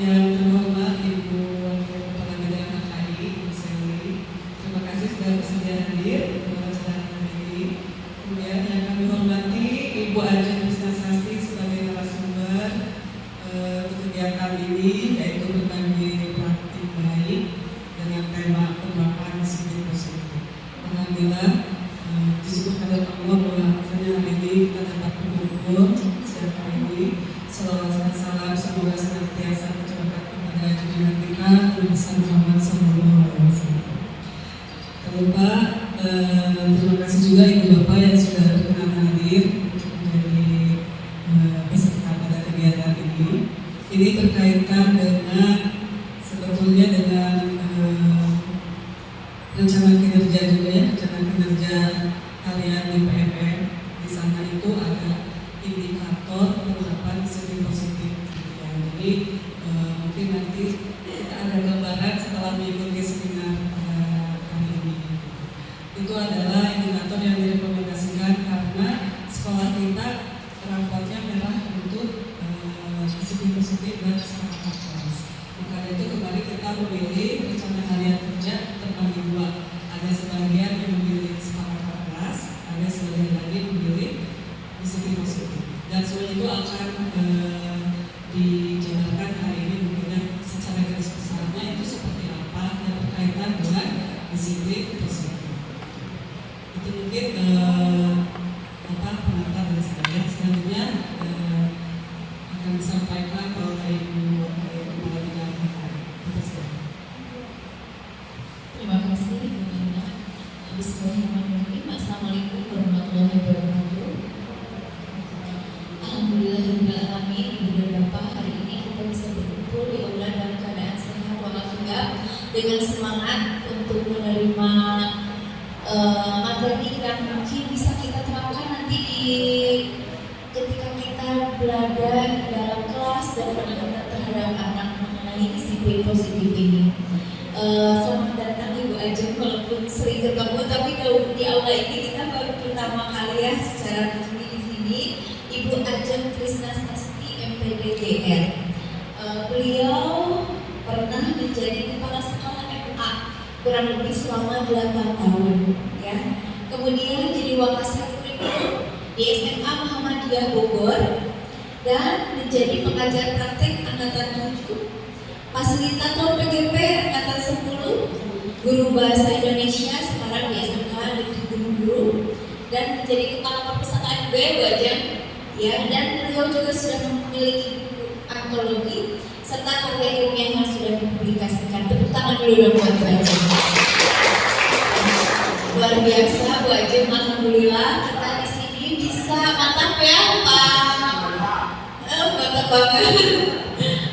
Yang terhormat Ibu Wakil Kepala Bidang KKI, Ibu Seli, terima kasih sudah bersedia hadir dalam acara ini. Kemudian yang kami hormati Ibu Ajeng Krisnasasti sebagai narasumber untuk kegiatan ini, yaitu berbagi praktik baik dengan tema penerapan disiplin positif. Alhamdulillah, disyukur kepada Allah bahwasanya hari ini kita dapat berkumpul siang hari ini. Salawat dan salam semoga senantiasa tercurahkan kepada junjungan kita Nabi besar Muhammad SAW. Tak lupa terima kasih juga ibu bapak yang sudah berkenan hadir untuk menjadi peserta pada kegiatan ini. Ini berkaitan dengan sebetulnya dengan rencana kinerja juga ya, rencana kinerja harian di PMM. Di sana itu ada indikator penerapan disiplin positif. Jadi mungkin nanti kita ada gambaran setelah mengikuti seminar hari ini. Itu adalah indikator yang direkomendasikan karena sekolah kita rapotnya merah untuk disiplin positif dan semangat kelas. Maka itu kemarin kita memilih rencana harian kerja terbagi dua. Ada sebagian yang memilih semangat kelas, ada sebagian lagi memilih disiplin positif. Dan semua itu akan dijabarkan hari ini mungkin secara garis besarnya itu seperti apa yang berkaitan dengan disiplin positif. Itu mungkin pengantar dari saya. Selanjutnya akan disampaikan oleh Ibu Kepala Bidang KKI. Terima kasih Ibu Nina. Bismillahirrahmanirrahim. Assalamualaikum warahmatullahi wabarakatuh. Alhamdulillahirrahmanirrahim. Ibu dan Bapak, hari ini kita bisa berkumpul di aula dalam keadaan sehat walafiat dengan semangat untuk menerima materi yang mungkin bisa kita terapkan nanti ketika kita berada di dalam kelas dan pendekatan terhadap anak mengenai disiplin positif ini. Selamat datang Ibu Ajeng, walaupun sering ketemu tapi di aula ini kita baru pertama kali ya secara resmi di sini. Ibu Ajeng Krisnasasti MPDGR. Beliau pernah menjadi kepala sekolah MA kurang lebih selama 8 tahun ya. Kemudian jadi wakasek kurikulum di SMA Muhammadiyah Bogor dan menjadi pengajar praktik angkatan 7, fasilitator PGP angkatan 10, guru bahasa Indonesia sekarang di SMK Negeri Gunung Guru, dan menjadi kepala perpustakaan B Bu Ajeng ya. Dan beliau juga sudah memiliki buku antologi serta karya ilmiah yang sudah dipublikasikan. Tepuk tangan dulu dong buat Bu Ajeng. Luar biasa Bu Ajeng, alhamdulillah kita di sini bisa mantap ya Pak. Mantap banget.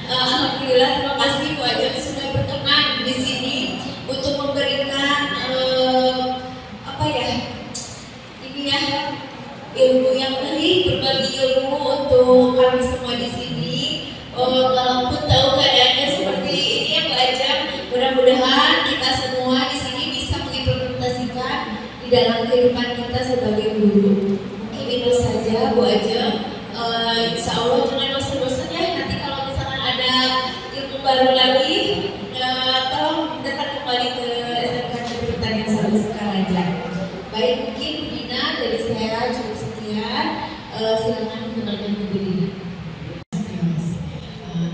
Alhamdulillah, terima kasih Bu Ajeng sudah berkenan di sini untuk memberikan ilmu yang baik, berbagi ilmu untuk kami semua di sini. Walaupun tahu keadaannya seperti ini ya Bu Ajeng, mudah-mudahan kita semua di sini bisa mengimplementasikan di dalam kehidupan kita sebagai guru. Mungkin itu saja Bu Ajeng. Insya Allah jangan bosan-bosan ya. Nanti kalau misalkan ada ilmu baru lagi, tolong datang kembali ke SMK Negeri Pertanian Satu Sekaraja. Baik, mungkin Bu Dina dari saya cukup sekian. Silakan mengenalkan Bu Dina.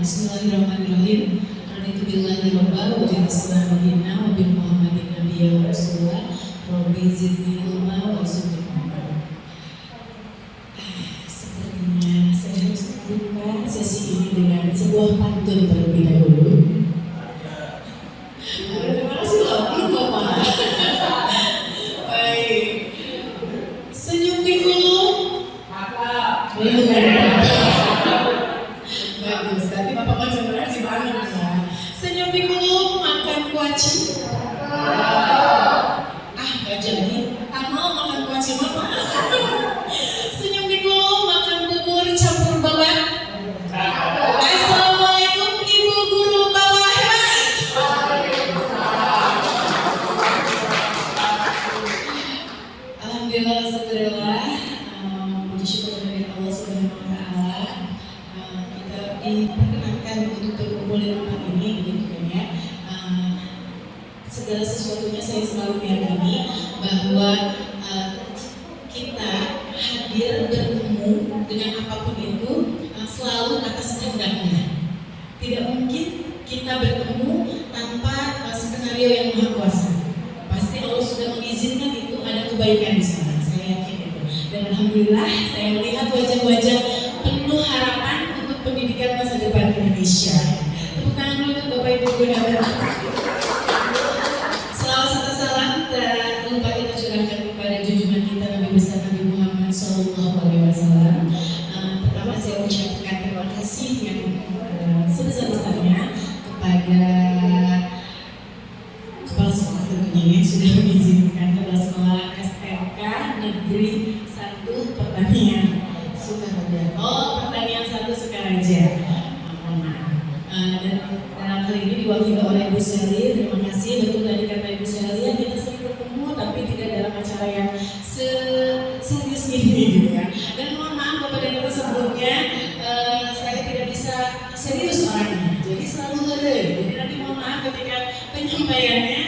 Bismillahirrahmanirrahim. Raditu billahi rabba wa bi islamina wa bi Muhammadin nabiyya wa rasulullah. Rabbi zidni ilma wa zidni ilma. Sepertinya saya harus membuka sesi ini dengan sebuah pantun terlebih dahulu. Terima kasih loh, Bapak. Baik. Senyum di hulu. Belum ada. Bagus, tadi Bapak konsentrasi banget ya. Senyum di hulu, makan kuaci. Gak jadi. Tak mau makan kuaci Mama. Senyum di hulu, makan bubur campur bawang. Assalamualaikum Ibu Guru Bawah hebat. Alhamdulillah, alhamdulillah. Puji syukur kepada Allah Subhanahu wa Ta'ala. Kita diperkenankan untuk berkumpul boleh tempat ini gitu kan ya. Segala sesuatunya saya selalu meyakini bahwa kita hadir bertemu dengan apapun itu selalu atas kehendaknya. Tidak mungkin kita bertemu tanpa skenario yang maha kuasa. Pasti Allah sudah mengizinkan itu ada kebaikan di sana. Saya yakin itu. Dan alhamdulillah saya melihat wajah-wajah penuh harapan untuk pendidikan masa depan Indonesia. Tepuk tangan dulu untuk Bapak Ibu Guru dan selalu satu salam dan lupa kita curahkan kepada junjungan kita Nabi besar Nabi Muhammad SAW. Pertama saya ucapkan terima kasih yang sebesar-besarnya kepada Kepala Sekolah tentunya yang sudah mengizinkan Kepala Sekolah SMK Negeri 1 Pertanian Sukaraja. Pertanian 1 Sukaraja. Mohon maaf. Dan dalam hal ini diwakili oleh Ibu Shelly. Terima kasih. Betul tadi kata Ibu Shelly, kita sering bertemu tapi tidak dalam acara yang serius ini gitu ya. Dan mohon maaf Bapak dan Ibu sebelumnya saya tidak bisa serius orangnya. Jadi selalu ngeri. Jadi nanti mohon maaf ketika penyampaiannya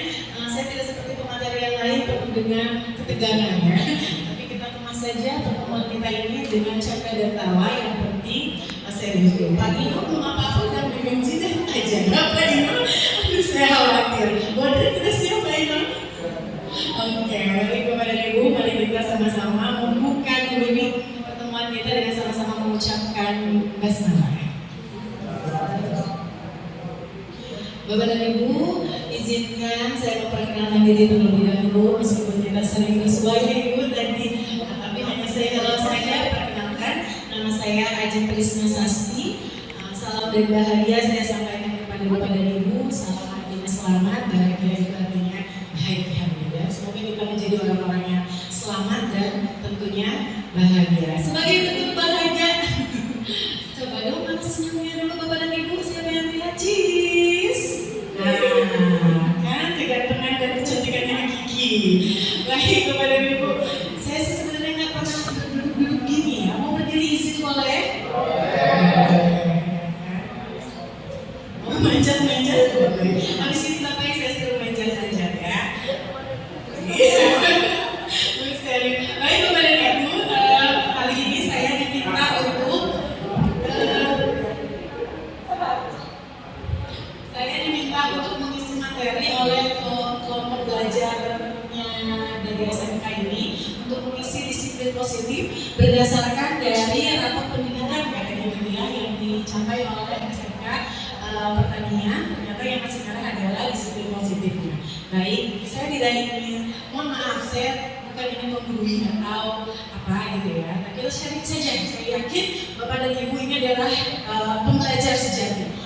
saya tidak seperti pemateri yang lain penuh dengan ketegangan ya. Tapi kita kemas saja pertemuan kita ini dengan canda dan tawa. Yang penting serius dulu. Pak Ino belum apa-apa dan bingung dan aja. Pak Ino, aduh saya khawatir. Waduh kita siap Pak Ino. Oke, mari kepada Ibu, mari kita sama-sama membuka dulu pertemuan kita dengan sama-sama mengucapkan basmalah. Bapak dan Ibu, izinkan saya memperkenalkan diri terlebih dahulu meskipun kita sering bersuara Ibu tadi, tapi hanya saya perkenalkan. Nama saya Ajeng Trisna Sasti. Salam dan bahagia saya sampaikan kepada Bapak dan Ibu. Salam artinya selamat, bahagia itu artinya bahagia. Semoga kita menjadi orang-orang yang selamat dan tentunya bahagia. Sebagai bentuk bahagia, coba dong mana senyumnya dulu Bapak dan Ibu. Siapa yang lihat? Cheese. Nah, kan kegantengan dan kecantikannya Kiki. Baik Bapak dan Ibu, saya sebenarnya nggak pernah duduk-duduk gini ya. Mau berdiri izin boleh? Mau manjat-manjat? Habis ini tapi saya suruh manjat-manjat ya. Baik Bapak dan Ibu, kali ini saya diminta untuk mengisi materi oleh kelompok belajarnya dari SMK ini untuk mengisi disiplin positif berdasarkan dari rapor pendidikan yang dicapai oleh SMK Pertanian. Ternyata yang masih sekarang adalah disiplin positifnya. Baik, saya tidak ingin, mohon maaf, saya bukan ingin menggurui atau apa gitu ya. Nah, kita sharing saja. Saya yakin Bapak dan Ibu ini adalah pembelajar sejati.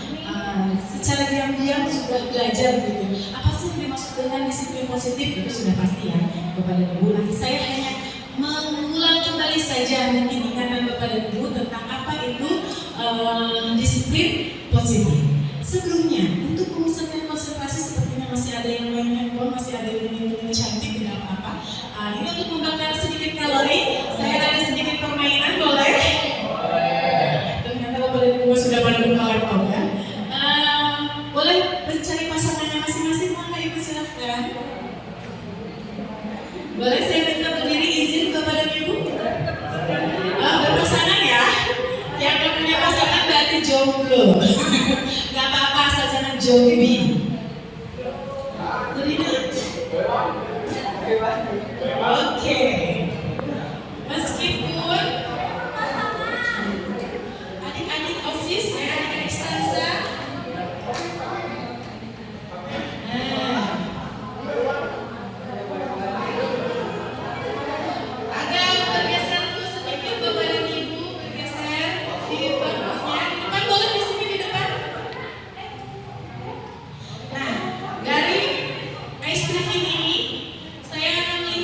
Secara diam-diam sudah belajar gitu. Apa sih yang dimaksud dengan disiplin positif? Itu sudah pasti ya Bapak dan Ibu. Nanti saya hanya mengulang kembali saja mungkin ingatan Bapak dan Ibu tentang apa itu disiplin positif. Sebelumnya untuk memusatkan konsentrasi sepertinya masih ada yang main handphone, masih ada yang ingin cantik, tidak apa-apa. Ini untuk membakar sedikit kalori, saya ada sedikit permainan, boleh? Ternyata Bapak dan Ibu sudah pada buka laptop ya. Boleh mencari pasangannya masing-masing, maka Ibu silahkan. Boleh saya minta berdiri izin Bapak dan Ibu? Berpasangan ya? Yang belum punya pasangan berarti jomblo. Gak apa-apa, asal jangan jombi. Oke. Meskipun adik-adik OSIS, adik-adik stanza. Agak bergeser dulu sedikit Bapak dan Ibu, bergeser di bangkunya. Di depan boleh di sini di depan. Nah, dari ice cream ini saya akan melihat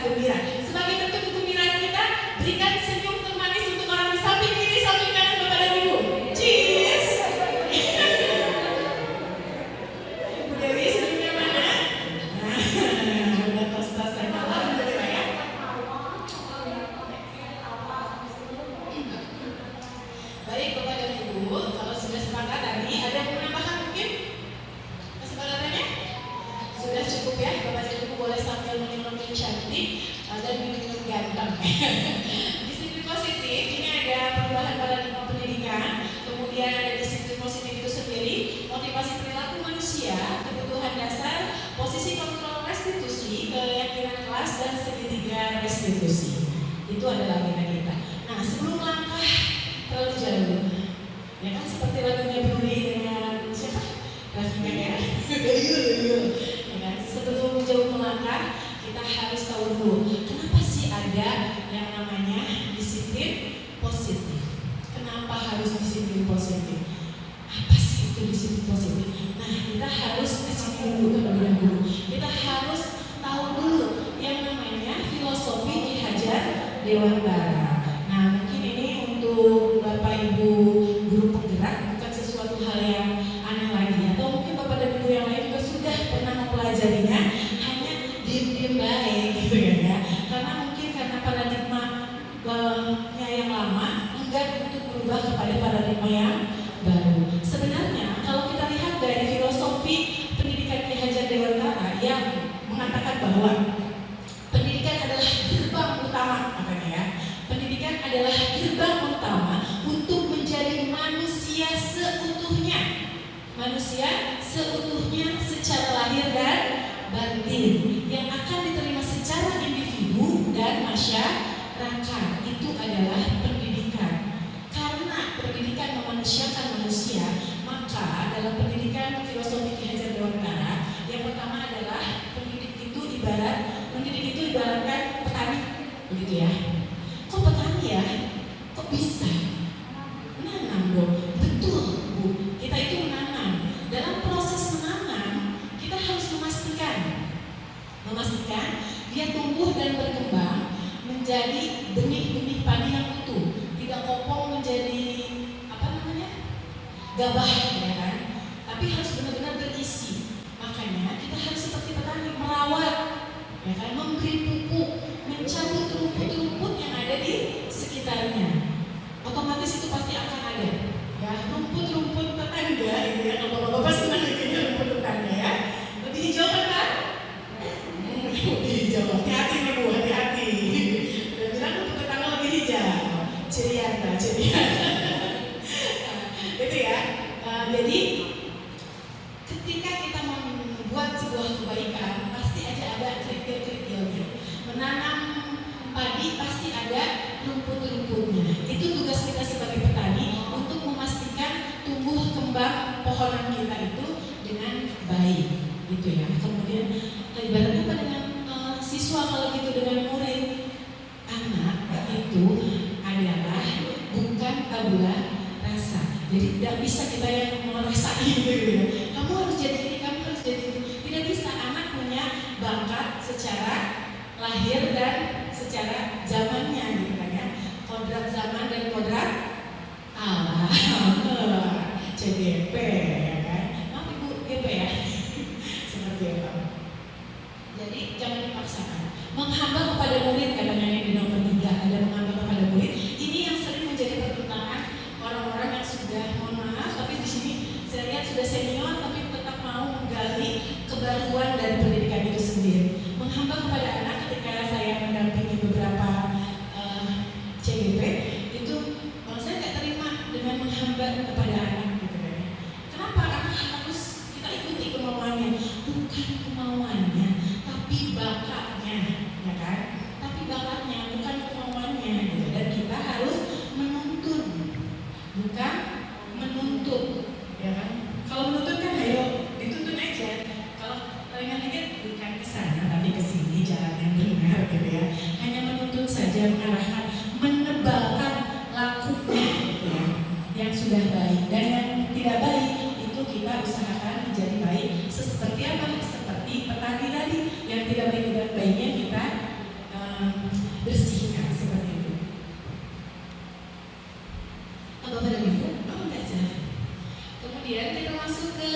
sangat gembira. Sebagai bentuk kegembiraan kita, berikan senyum termanis untuk orang di samping kiri, samping kanan Bapak dan Ibu. Cheers. Ibu Dewi senyumnya mana? Nah, udah tos-tosan alhamdulillah ya. Baik Bapak dan Ibu, kalau sudah sepakat tadi, ada yang menambahkan mungkin kesepakatannya? Sudah cukup ya, Bapak dan Ibu boleh sambil minum cantik dan minum ganteng. Disiplin positif ini ada perubahan paradigma pendidikan, kemudian ada disiplin positif itu sendiri, motivasi perilaku manusia, kebutuhan dasar, posisi kontrol restitusi, keyakinan kelas dan segitiga restitusi. Itu adalah agenda kita. Nah, sebelum langkah terlalu jauh, ya kan seperti lagunya Bruni dengan siapa? Rafika ya? Duyul. Ya kan? Sebelum jauh melangkah, kita harus tahu dulu kenapa sih ada yang namanya disiplin positif. Kenapa harus disiplin positif? Apa sih itu disiplin positif? Nah, kita harus disiplin dulu terlebih dahulu. Kita harus tahu dulu yang namanya filosofi Ki Hajar Dewantara. Nah, mungkin ini untuk Bapak Ibu guru penggerak bukan sesuatu hal yang aneh lagi, atau mungkin Bapak dan Ibu yang lain juga sudah pernah mempelajarinya, hanya diem-diem baik gitu ya. Karena mungkin karena paradigma yang lama enggak untuk berubah kepada paradigma yang baru. Sebenarnya kalau kita lihat dari filosofi pendidikan Ki Hajar Dewantara yang mengatakan bahwa pendidikan adalah gerbang utama, katanya ya. Pendidikan adalah gerbang utama untuk menjadi manusia seutuhnya. Manusia seutuhnya secara lahir dan batin yang akan diterima secara individu dan masyarakat. Itu adalah pendidikan. Karena pendidikan memanusiakan manusia, maka dalam pendidikan filosofi Ki Hajar Dewantara, yang pertama adalah mendidik itu ibaratkan petani, begitu ya. Kok petani ya? Kok bisa? Menanam dong. Betul Bu, kita itu menanam. Dalam proses menanam, kita harus memastikan dia tumbuh dan berkembang menjadi benih-benih padi yang utuh, tidak kopong menjadi gabah, ya kan? Tapi harus benar-benar berisi. Makanya kita harus seperti petani, merawat, ya kan? Memberi pupuk, mencabut rumput-rumput yang ada di sekitarnya. Otomatis itu pasti akan ada, ya, rumput-rumput tetangga, gitu ya. Kalau bapak-bapak senang bikinnya rumput tetangga, ya. Lebih hijau kan, Pak? Lebih hijau. Hati-hati nih Bu, hati-hati. Udah bilang rumput tetangga lebih hijau. Cerianta. Itu ya. Jadi ketika kita membuat sebuah kebaikan, pasti ada kerikil-kerikilnya. Menanam padi pasti ada rumput-rumputnya. Itu tugas kita sebagai petani untuk memastikan tumbuh kembang pohonan kita itu dengan baik, gitu ya. Kemudian ibaratnya apa dengan siswa kalau gitu dengan murid, anak itu adalah bukan tabula rasa. Jadi tidak bisa kita yang merasai gitu ya. Kamu harus jadi ini, kamu harus jadi itu. Tidak bisa. Anak punya bakat secara lahir dan secara zamannya, gitu kan ya. Kodrat zaman dan kodrat alam. CDP, ya kan. Maaf Ibu, GP ya. Seperti itu. Jadi jangan dipaksakan. Menghamba kepada murid, katanya di nomor 3 ada menghamba kepada murid. Ini yang sering menjadi pertentangan orang-orang yang sudah, mohon maaf, tapi di sini saya lihat sudah senior tapi tetap mau menggali kebaruan dari pendidikan itu sendiri. Menghamba kepada anak, ketika saya mendampingi beberapa CGP itu, saya nggak terima dengan menghamba kepada anak, gitu kan. Kenapa? Anak harus kita ikuti kemauannya, bukan kemauannya, tapi bakatnya, ya kan? Tapi bakatnya bukan kemauannya, gitu. Dan kita harus menuntun, bukan menuntut, ya kan? Kalau menuntut kan ayo dituntun aja. Kalau ringan dikit bukan ke sana tapi ke sini, jalan yang benar, gitu ya. Hanya menuntut saja, mengarahkan, menebalkan lakunya, gitu ya. Yang sudah baik dan yang tidak baik itu kita usahakan menjadi baik. Seperti apa? Seperti petani tadi, yang tidak baik-baiknya kita bersihkan seperti itu. Bapak dan Ibu, apa enggak jelas? Kemudian kita masuk ke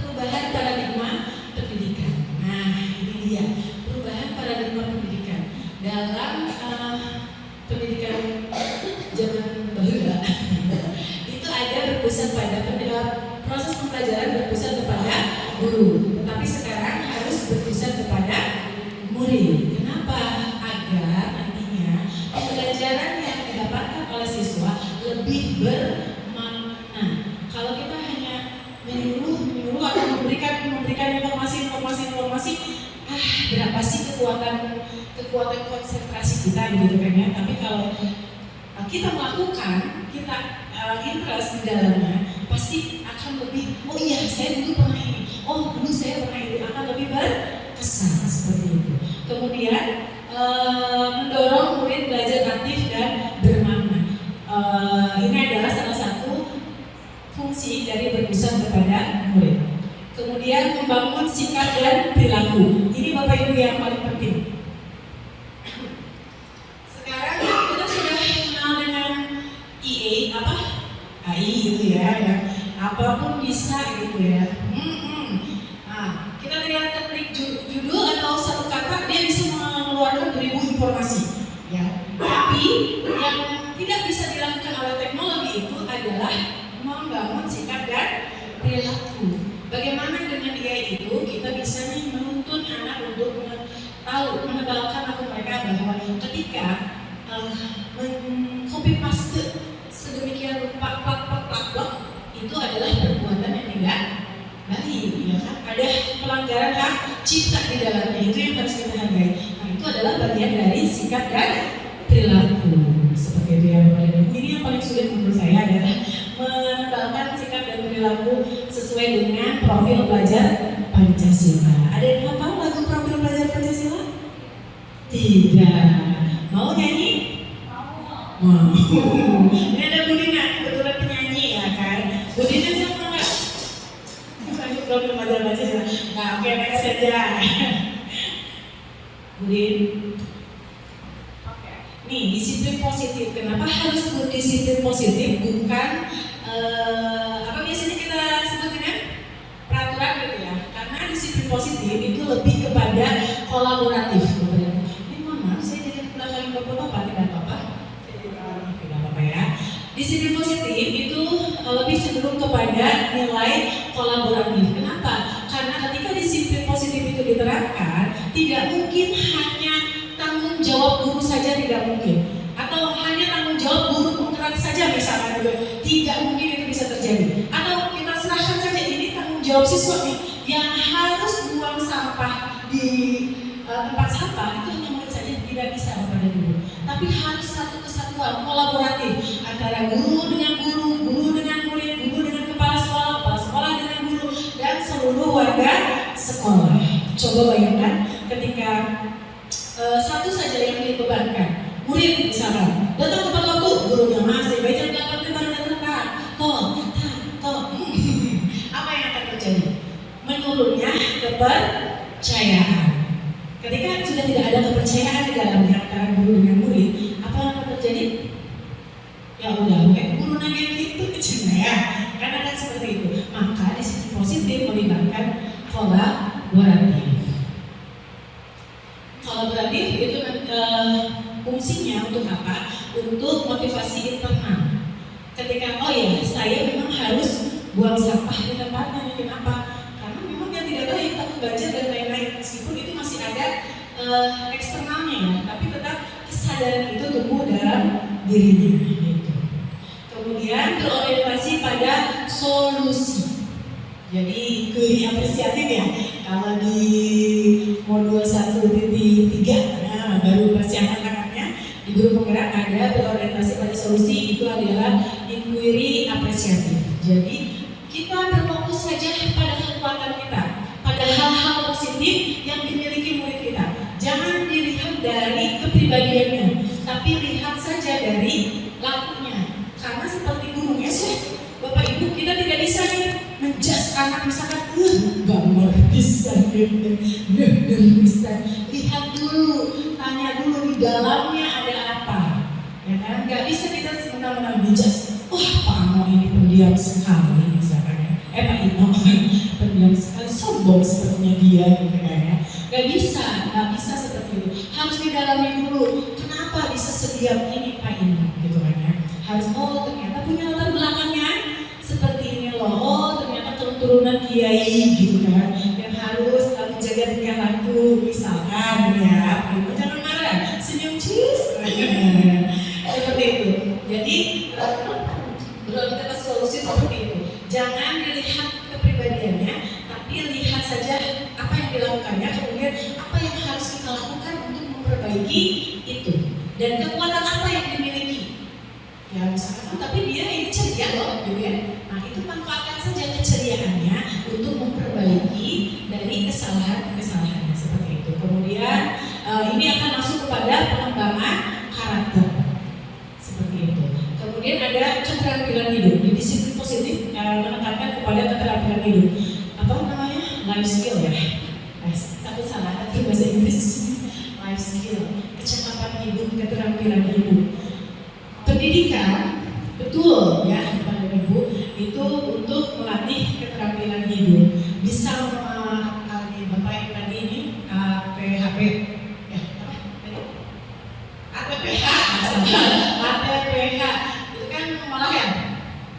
perubahan paradigma pendidikan. Nah, ini dia perubahan paradigma pendidikan dalam pendidikan zaman bahula. Itu ada berpusat pada proses pembelajaran berpusat kepada guru, tetapi sekarang harus berpusat kepada murid. Kenapa? Agar nantinya pembelajaran yang didapatkan oleh siswa lebih bermakna. Kalau kita hanya menyuruh atau memberikan informasi, berapa sih kekuatan konsentrasi kita begitu kan ya? Tapi kalau kita melakukan, kita interest di dalamnya, pasti akan lebih, oh iya saya dulu pernah ini, oh dulu saya pernah ini, akan lebih berkesan seperti itu. Kemudian mendorong murid belajar aktif dan bermakna. Ini adalah salah satu fungsi dari berpusat kepada murid. Kemudian membangun sikap dan perilaku. Ini Bapak Ibu yang paling penting. Sekarang kita sudah kenal dengan EA apa? AI gitu ya, apapun bisa gitu ya. Nah, kita tinggal klik judul atau satu kata, dia bisa mengeluarkan 1000 informasi. Ya. Tapi yang tidak bisa dilakukan oleh teknologi itu adalah membangun sikap dan perilaku. Bagaimana dengan AI itu kita bisa nih menuntun anak untuk menebalkan akal mereka bahwa ketika copy paste sedemikian rupa plak itu adalah perbuatan yang tidak baik, ya kan? Ada pelanggaran hak cipta di dalamnya, itu yang harus kita hargai. Nah, itu adalah bagian dari sikap dan perilaku seperti itu ya Bapak dan Ibu. Ini yang paling sulit menurut saya adalah menebalkan sikap dan perilaku sesuai dengan profil pelajar Pancasila. Ada yang hafal lagu profil pelajar Pancasila? Tidak. Mau nyanyi? Mau. Ini ada Bu Dina, kebetulan penyanyi ya kan. Bu Dina siapa nggak? Lagu profil pelajar Pancasila. Nah, oke, next saja. Bu Din. Nih, disiplin positif. Kenapa harus berdisiplin positif? Bukan apa biasanya kita sebut dengan peraturan gitu ya. Karena disiplin positif itu lebih kepada kolaboratif. Ini mohon maaf, saya jadi belakang bapak-bapak, tidak apa-apa. Tidak apa-apa ya. Disiplin positif itu lebih cenderung kepada nilai kolaboratif. Kenapa? Karena ketika disiplin positif itu diterapkan, tidak mungkin hanya tanggung jawab guru saja, tidak mungkin, atau hanya tanggung jawab guru penggerak saja misalnya, tidak mungkin itu bisa terjadi. Atau kita serahkan saja ini tanggung jawab siswa nih yang harus buang sampah di tempat sampah, itu hanya murid saja, tidak bisa kepada guru. Tapi harus satu kesatuan kolaboratif antara guru dengan guru, guru dengan murid, guru dengan kepala sekolah dengan guru, dan seluruh warga sekolah. Coba bayangkan ketika satu saja yang dibebankan, murid misalkan datang tepat waktu, gurunya masih baca 8 baru datang, apa yang akan terjadi? Menurunnya kepercayaan. Ketika sudah tidak ada kepercayaan di dalamnya antara guru dengan murid, apa yang akan terjadi? Ya udah, guru nanya gitu kecil ya, karena kan seperti itu. Maka disiplin positif melibatkan kolaboratif. Kolaboratif itu fungsinya untuk apa? Untuk motivasi internal. Ketika oh ya saya memang harus buang sampah di tempatnya, kenapa? Karena memang yang tidak baik takut banjir dan lain-lain, meskipun itu masih ada eksternalnya ya, tapi tetap kesadaran itu tumbuh dalam dirinya. Gitu. Kemudian berorientasi pada solusi. Jadi apresiatif ya. Kalau di modul 1.3 baru persiapan kakaknya di guru penggerak ada berorientasi pada solusi, itu adalah inquiry apresiatif. Jadi kita berfokus saja pada kekuatan kita, pada hal-hal positif yang dimiliki murid kita. Jangan dilihat dari kepribadiannya, tapi lihat saja dari lakunya. Karena seperti gunung es, Bapak Ibu, kita tidak bisa menjas anak misalkan gambar bisa benar-benar bisa lihat dulu, tanya dulu di dalamnya ada apa, ya kan? Gak bisa kita semena-mena bijak. Wah, Pak Amo ini pendiam sekali misalnya. Pak Ino pendiam sekali, sombong sepertinya dia gitu kan ya. Gak bisa seperti itu. Harus didalami dulu. Kenapa bisa sediam ini Pak Ino gitu kan ya? Harus ternyata punya latar belakangnya seperti ini loh. Ternyata keturunan kiai gitu kan. Yang harus menjaga tingkah laku misalkan ya. Pak Ino jangan marah, senyum cheese. Seperti itu. Jadi belum dapat solusi seperti itu. Jangan dilihat kepribadiannya, tapi lihat saja apa yang dilakukannya, kemudian apa yang harus kita lakukan untuk memperbaiki itu, dan kekuatan apa yang dimiliki. Ya misalkan, tapi dia ini ceria loh, gitu ya. Nah itu manfaatkan saja keceriaannya untuk memperbaiki dari kesalahan-kesalahannya seperti itu. Kemudian ini akan masuk kepada pengembangan karakter seperti itu. Kemudian ada keterampilan hidup. Di disiplin positif menekankan kepada keterampilan hidup. Apa namanya? Life skill ya. Takut salah nanti bahasa Inggris. Life skill, kecakapan hidup, keterampilan hidup. Pendidikan betul ya Bapak dan Ibu itu untuk melatih keterampilan hidup. Bisa Bapak yang tadi ini PHP ya apa tadi? ATPH ATPH itu kan mengolah ya?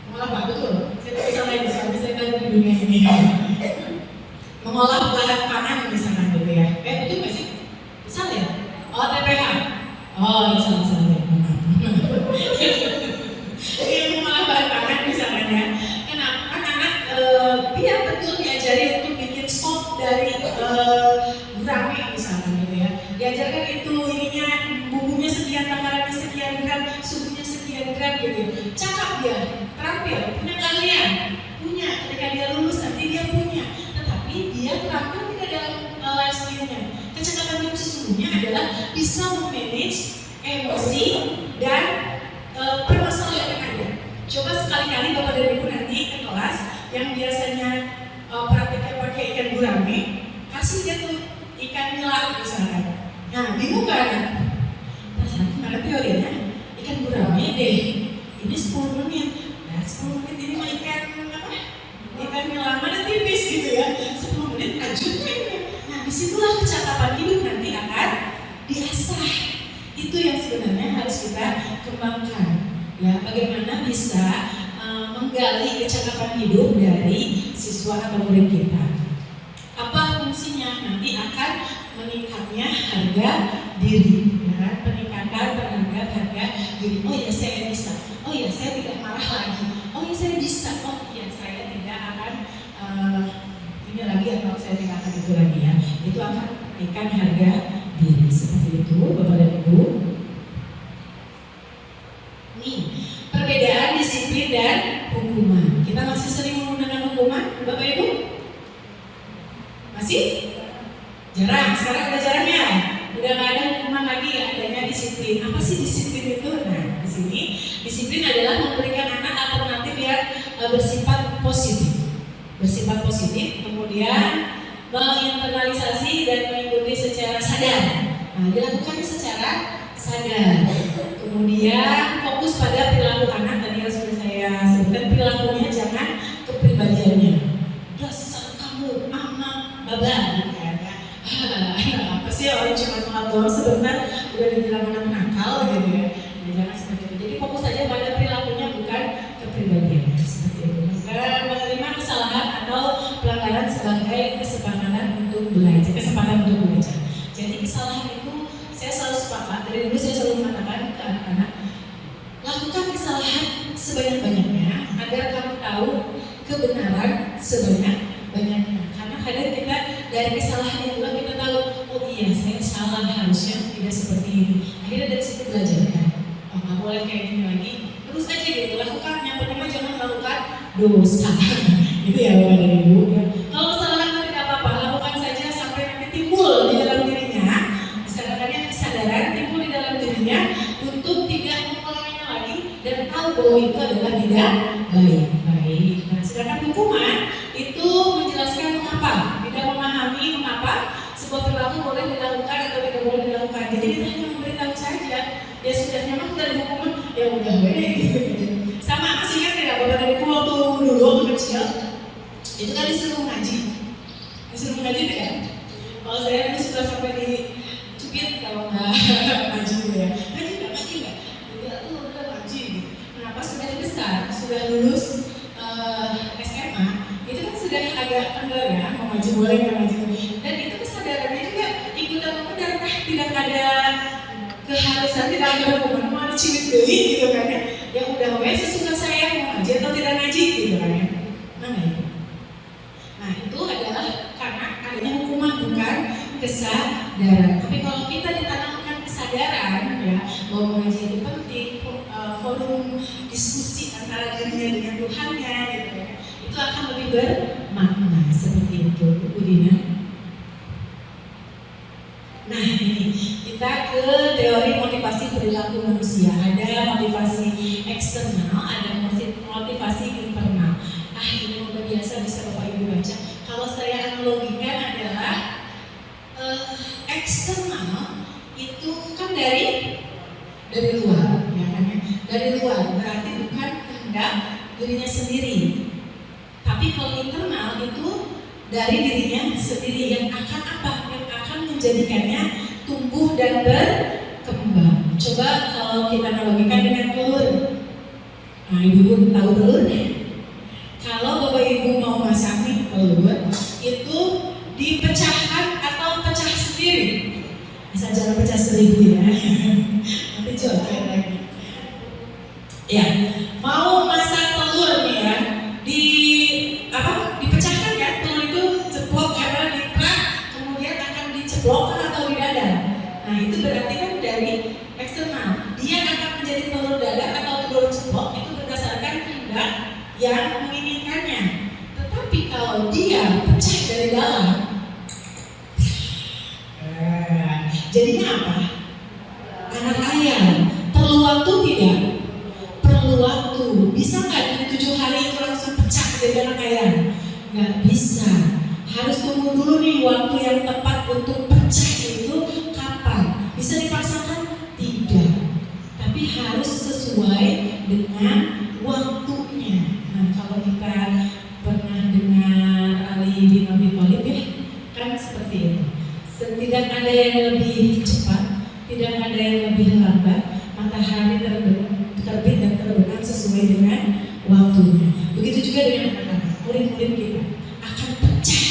Mengolah Pak, betul? Saya tidak bisa lagi, soalnya saya tahu di dunia ini mengolah bahan pangan misalnya gitu ya. Betul nggak sih? Salah ya? Oh ATPH? Oh ya salah ya. Ini mengolah bahan pangan misalnya ya. Kenapa? Anak-anak biar betul diajari untuk bikin sop dari gurame misalnya gitu ya. Diajarkan itu ininya bumbunya sekian, takarannya sekian gram, suhunya sekian gram gitu. Cakap dia, terampil, punya keahlian, punya. Ketika dia lulus nanti dia punya. Tetapi dia terampil tidak dalam life skill-nya. Kecakapan hidup sesungguhnya adalah bisa memanage emosi dan permasalahan yang ada. Coba sekali-kali Bapak dan Ibu nanti ke kelas yang biasanya praktiknya pakai ikan gurame, kasih dia tuh ikan nila misalkan. Nah, bingung kan? Perasaan gimana teorinya? Ikan gurame deh, ini 10 menit. Nah, 10 menit ini mah ikan apa? Ikan nila mana tipis gitu ya. 10 menit ajutnya ini. Nah, disitulah kecakapan hidup nanti akan diasah. Itu yang sebenarnya harus kita kembangkan. Ya, bagaimana bisa menggali kecakapan hidup dari siswa atau murid kita. Apa fungsinya? Nanti akan meningkatnya harga diri, ya, peningkatan terhadap harga diri. Oh ya saya bisa, oh ya saya tidak marah lagi, oh ya saya bisa, oh ya saya tidak akan ini lagi atau saya tidak akan itu lagi ya. Itu akan menaikkan harga diri seperti itu, Bapak dan Ibu. Nih, perbedaan disiplin dan hukuman. Kita masih sering menggunakan hukuman, Bapak Ibu? Masih? Jarang, sekarang udah jarang ya. Udah nggak ada hukuman lagi, adanya disiplin. Apa sih disiplin itu? Nah, di sini disiplin adalah memberikan anak alternatif yang bersifat positif. Bersifat positif, kemudian menginternalisasi dan mengikuti secara sadar. Nah, dilakukan secara sadar. Kemudian fokus pada perilaku anak, tadi yang sudah saya sebutkan, perilakunya jangan kepribadiannya. Dasar kamu anak babar, ya. Apa sih orang cuma doang sebentar udah dibilang anak nakal gitu ya. Nah, jangan seperti itu. Jadi fokus saja pada perilakunya bukan kepribadiannya seperti itu. Dan menerima kesalahan atau pelanggaran sebagai kesempatan untuk belajar. Jadi kesalahan itu saya selalu sepakat, dari dulu saya selalu mengatakan ke anak-anak, lakukan kesalahan sebanyak-banyaknya agar kamu tahu kebenaran sebanyak-banyaknya. Karena kadang kita dari kesalahan itulah kita tahu, oh iya saya salah, harusnya tidak seperti ini. Akhirnya dari situ belajar kan, oh nggak boleh kayak gini lagi, terus aja gitu lakukan. Yang pertama jangan melakukan dosa, gitu ya Bapak dan Ibu. Kalau kesalahan itu tidak apa-apa, lakukan saja sampai nanti timbul di dalam dirinya, misalnya kesadaran timbul di dalam dirinya untuk tidak mengulanginya lagi dan tahu bahwa itu adalah tidak baik. Nah, sedangkan hukuman itu menjelaskan mengapa, tidak memahami mengapa sebuah perilaku boleh dilakukan atau tidak boleh dilakukan. Jadi kita hanya memberitahu saja. Ya sudah nyaman dari hukuman, ya udah gitu. Sama masih ingat ya Bapak dan Ibu waktu dulu waktu kecil itu kan disuruh ngaji kan? Kalau saya ini sudah sampai di cubit kalau nggak ngaji ya, ngaji nggak, tidak tuh udah ngaji gitu. Nah pas sudah besar, sudah lulus SMA, itu kan sudah agak kendor ya, mau ngaji boleh nggak ngaji, dan itu kesadarannya juga ikut dalam benar, tidak ada keharusan, tidak ada hukuman, mau ada cubit deui gitu kan ya. Ya udah wes sesuka saya mau ngaji atau tidak ngaji gitu kan ya. Nah itu adalah karena adanya hukuman, bukan kesadaran. Tapi kalau kita ditanamkan kesadaran ya bahwa mengaji itu penting, forum diskusi antara dirinya dengan Tuhannya gitu kan, itu akan lebih bermakna seperti itu, Bu Dina. Nah ini kita ke teori motivasi perilaku manusia. Ada motivasi eksternal, ada motivasi internal. Ini udah biasa bisa Bapak Ibu baca. Kalau saya analogikan adalah eksternal itu kan dari luar, ya kan ya? Dari luar berarti bukan kehendak dirinya sendiri. Tapi kalau internal itu dari dirinya sendiri yang akan apa? Yang akan menjadikannya tumbuh dan berkembang. Coba kalau kita analogikan dengan telur. Nah, Ibu tahu telurnya? Kalau Bapak Ibu mau masak nih telur, itu dipecahkan atau pecah sendiri. Asal jangan pecah 1000 ya. Nanti coba lagi. Ya, mau masak telur nih ya, dipecahkan kan? Telur itu ceplok karena diprak, kemudian akan diceplokkan atau didadar. Nah itu berarti kan dari eksternal. Dia akan menjadi telur dadar atau telur ceplok itu berdasarkan kehendak yang menginginkannya. Tetapi kalau dia pecah dari dalam, jadinya apa? Anak ayam. Perlu waktu tidak? Perlu waktu. Bisa nggak dari 7 hari itu langsung pecah jadi anak ayam? Nggak bisa. Harus tunggu dulu nih waktu yang tepat untuk pecah itu kapan? Bisa dipaksakan? Tidak. Tapi harus sesuai dengan waktunya. Nah kalau kita pernah dengar Ali bin Abi Thalib ya, kan seperti itu. Tidak ada yang lebih cepat, tidak ada yang lebih lambat. Matahari terbit dan terbenam sesuai dengan waktunya. Begitu juga dengan anak-anak, murid-murid kita akan pecah,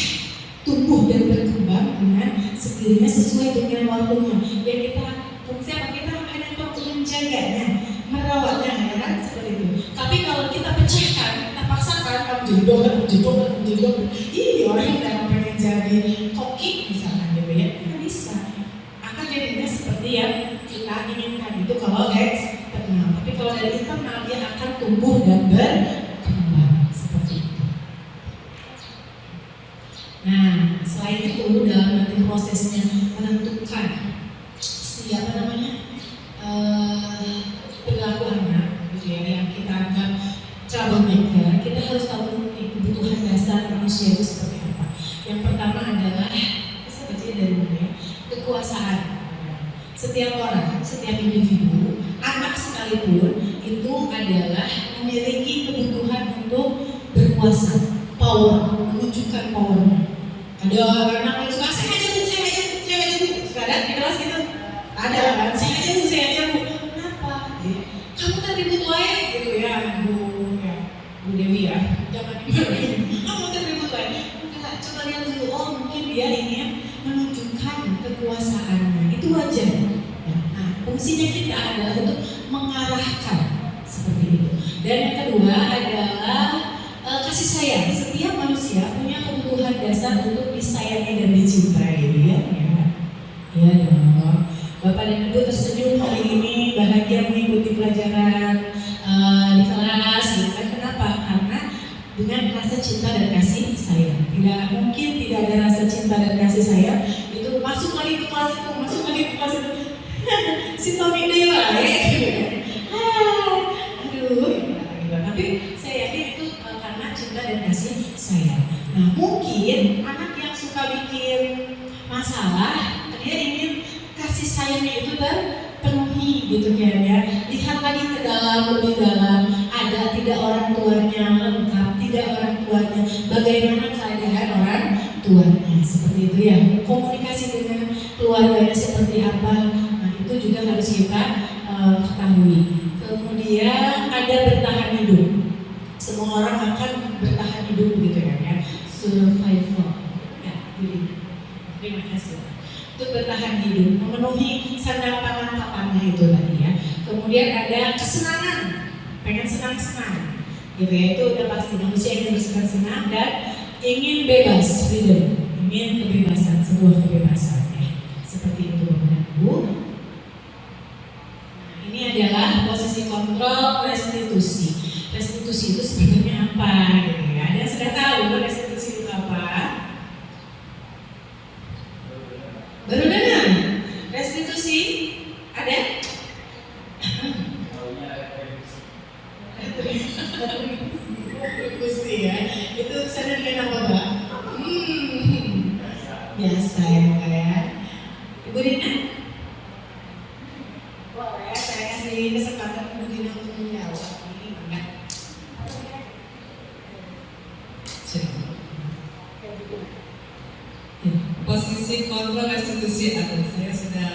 tumbuh dan berkembang dengan sendirinya sesuai dengan waktunya. Yang kita fungsi apa? Kita hanya untuk menjaganya, merawatnya, ya kan seperti itu. Tapi kalau kita pecahkan, kita paksakan, kamu jadi dokter. Ih, orang yang pengen jadi koki misalkan gitu ya, nggak bisa. Akan jadinya seperti yang kita inginkan itu kalau eksternal. Tapi kalau dari internal dia akan tumbuh dan berkembang seperti itu. Nah, selain itu dalam nanti prosesnya menentukan siapa namanya perilaku anak, gitu ya, yang kita anggap troublemaker, kita harus tahu kebutuhan dasar manusia itu seperti apa. Yang pertama adalah, saya baca dari mana ya, kekuasaan. Setiap orang, setiap individu, anak sekalipun itu adalah memiliki kebutuhan untuk berkuasa, power, menunjukkan powernya. Ada anak yang suka saya aja bu, suka ada di kelas gitu. Ada kan, saya aja bu. Kenapa? Kamu tadi butuh air gitu ya, Bu Dewi ya. Jangan dimarahin. Kamu tadi butuh air. Enggak, coba lihat dulu. Oh mungkin dia ingin menunjukkan kekuasaannya. Itu wajar. Nah, fungsinya kita adalah untuk mengarahkan seperti itu. Dan yang kedua adalah kasih sayang. Setiap manusia punya kebutuhan dasar untuk disayangi dan dicintai, ya dong. Bapak dan Ibu tersenyum hari ini, bahagia mengikuti pelajaran di kelas. Kenapa? Karena dengan rasa cinta dan kasih sayang. Tidak mungkin tidak ada rasa cinta dan kasih sayang. Itu masuk lagi ke kelas itu, si Tommy Dewa tapi saya yakin itu karena cinta dan kasih sayang. Nah mungkin anak yang suka bikin masalah bermasalah, dia ingin kasih sayangnya itu terpenuhi gitu kan ya. Lihat lagi ke dalam, lebih dalam, ada tidak orang tuanya lengkap, tidak orang tuanya, bagaimana keadaan orang tuanya, seperti itu ya. Komunikasi dengan keluarganya seperti apa, nah itu juga harus kita ketahui. Kemudian ada bertahan hidup. Semua orang akan bertahan hidup gitu kan ya. Survival. Ya, begini. Terima kasih. Untuk bertahan hidup, memenuhi sandang pangan papannya itu tadi ya. Kemudian ada kesenangan, pengen senang-senang, gitu ya. Itu udah pasti manusia ingin bersenang-senang dan ingin bebas, freedom, ingin kebebasan, sebuah kebebasan ya. Seperti itu Bapak dan Ibu. Nah, ini adalah posisi kontrol restitusi. Restitusi itu sebenarnya apa? Gitu ya. Ada yang sudah tahu restitusi itu apa? Baru dengar? Restitusi ada? Restitusi ya. Itu sana dengan apa Pak? Biasa ya Pak ya. Ibu Dina? Boleh saya kasih kesempatan Ibu Dina untuk menjawab. Ini enggak? Posisi kontrol restitusi ada, saya sudah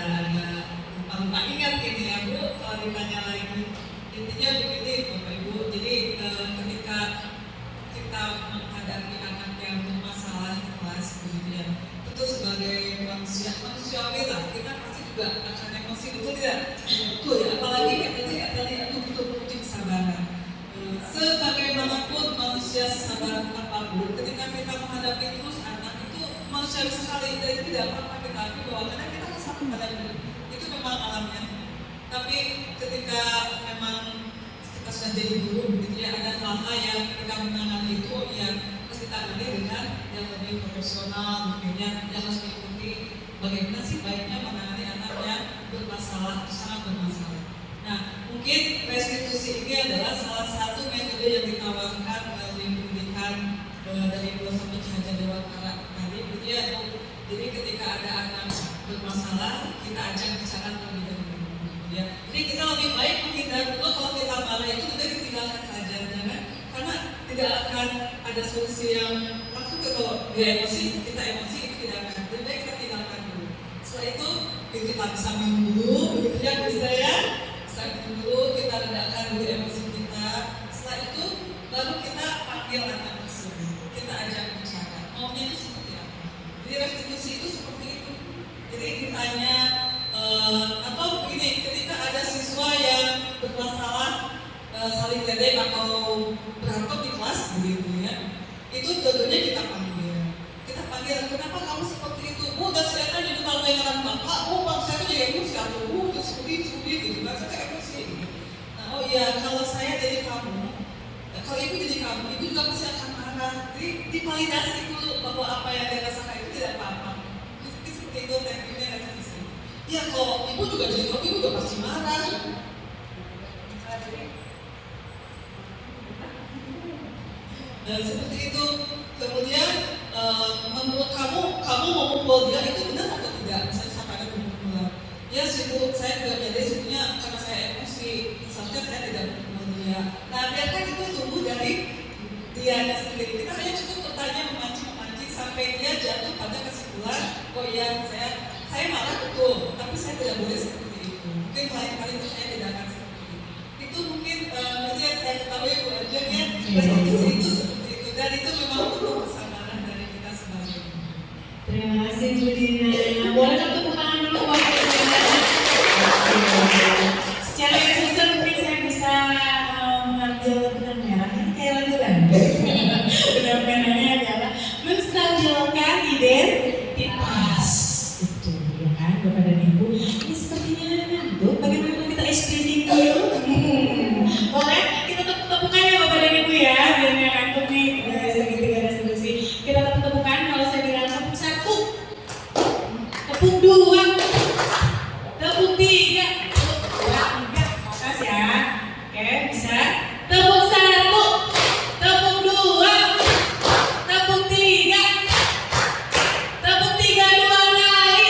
lupa ingat ini ya Bu, kalau ditanya lagi intinya begini Bapak Ibu. Jadi ketika kita menghadapi anak yang bermasalah di kelas begitu ya, tentu sebagai manusiawi lah, kita pasti juga akan emosi, betul tidak? Betul ya, apalagi tadi aku butuh uji kesabaran. Sebagaimanapun manusia sesabar apapun, ketika kita menghadapi terus anak itu manusia sekali, dan itu tidak apa-apa kita akui bahwa kadang kita kesal menghadapi itu memang alamnya. Tapi ketika memang kita sudah jadi guru, begitu ya, ada hal-hal yang ketika menangani itu yang harus ditangani dengan yang lebih profesional, mungkin yang harus mengikuti bagaimana sih baiknya menangani anak yang bermasalah, sangat bermasalah. Nah, mungkin restitusi ini adalah salah satu metode yang ditawarkan melalui pendidikan dari filosofi Cahaya Dewantara tadi, gitu ya. Jadi ketika ada anak bermasalah, kita ajak bicara terlebih dahulu, gitu ya. Jadi kita lebih baik menghindar dulu. Kalau kita marah itu udah ditinggalkan saja, jangan, karena tidak akan ada solusi yang langsung ke. Kalau dia emosi, kita emosi itu tidak akan. Lebih baik kita tinggalkan dulu. Setelah itu kita bisa minum dulu, begitu ya, bisa ya. Dulu kita redakan dulu emosi kita. Setelah itu baru kita panggil anak tersebut, kita ajak bicara maunya itu seperti apa. Jadi restitusi itu seperti itu. Jadi ditanya atau begini, ketika ada siswa yang bermasalah saling ledek atau berantem di kelas begitu ya, itu tentunya kita panggil, kenapa kamu seperti itu? Bu, dan saya kan jadi kalau dengan bapak, bang saya tuh jadi emosi, aku terus sedih gitu, kan saya emosi. Nah, oh iya, kalau saya jadi kamu, kalau ibu jadi kamu, ibu juga pasti akan marah. Jadi divalidasi dulu bahwa apa yang dia rasakan itu tidak apa-apa. Seperti itu tekniknya restitusi. Ya kalau ibu juga jadi kamu, ibu juga pasti marah. Dan seperti itu, kemudian menurut kamu mau memukul dia itu benar atau tidak? Misalnya sampai ada pemukulan. Ya sibuk, saya juga jadi sibuknya karena saya emosi. Seharusnya saya tidak memukul dia. Nah biarkan itu tumbuh dari dianya sendiri. Kita hanya cukup bertanya, memancing sampai dia jatuh pada kesimpulan, oh iya saya marah betul, tapi saya tidak boleh seperti itu. Mungkin lain kali itu saya tidak akan seperti itu. Itu mungkin yang saya ketahui Bu Ajeng ya, restitusi itu seperti itu. Dan itu memang perlu kesabaran dari kita sebagai ibu. Terima kasih Bu Dina. Boleh tepuk tangan dulu buat Bu Dina. Secara khusus mungkin saya bisa mengambil benang merah. Ini kayak lagu kan? Benang merahnya adalah menstabilkan identitas. Itu ya kan Bapak dan Ibu. Ini sepertinya ngantuk. Bagaimana kalau kita explaining dulu? Boleh? Kita tepuk-tepukan ya Bapak dan Ibu ya. Biar nggak ngantuk nih. Segitiga restitusi. Kita tepuk-tepukan kalau saya bilang tepuk 1, tepuk 2, tepuk 3, tepuk 4. Makasih ya. Oke, bisa. Tepuk 1, tepuk 2, tepuk 3, tepuk 3 2 kali.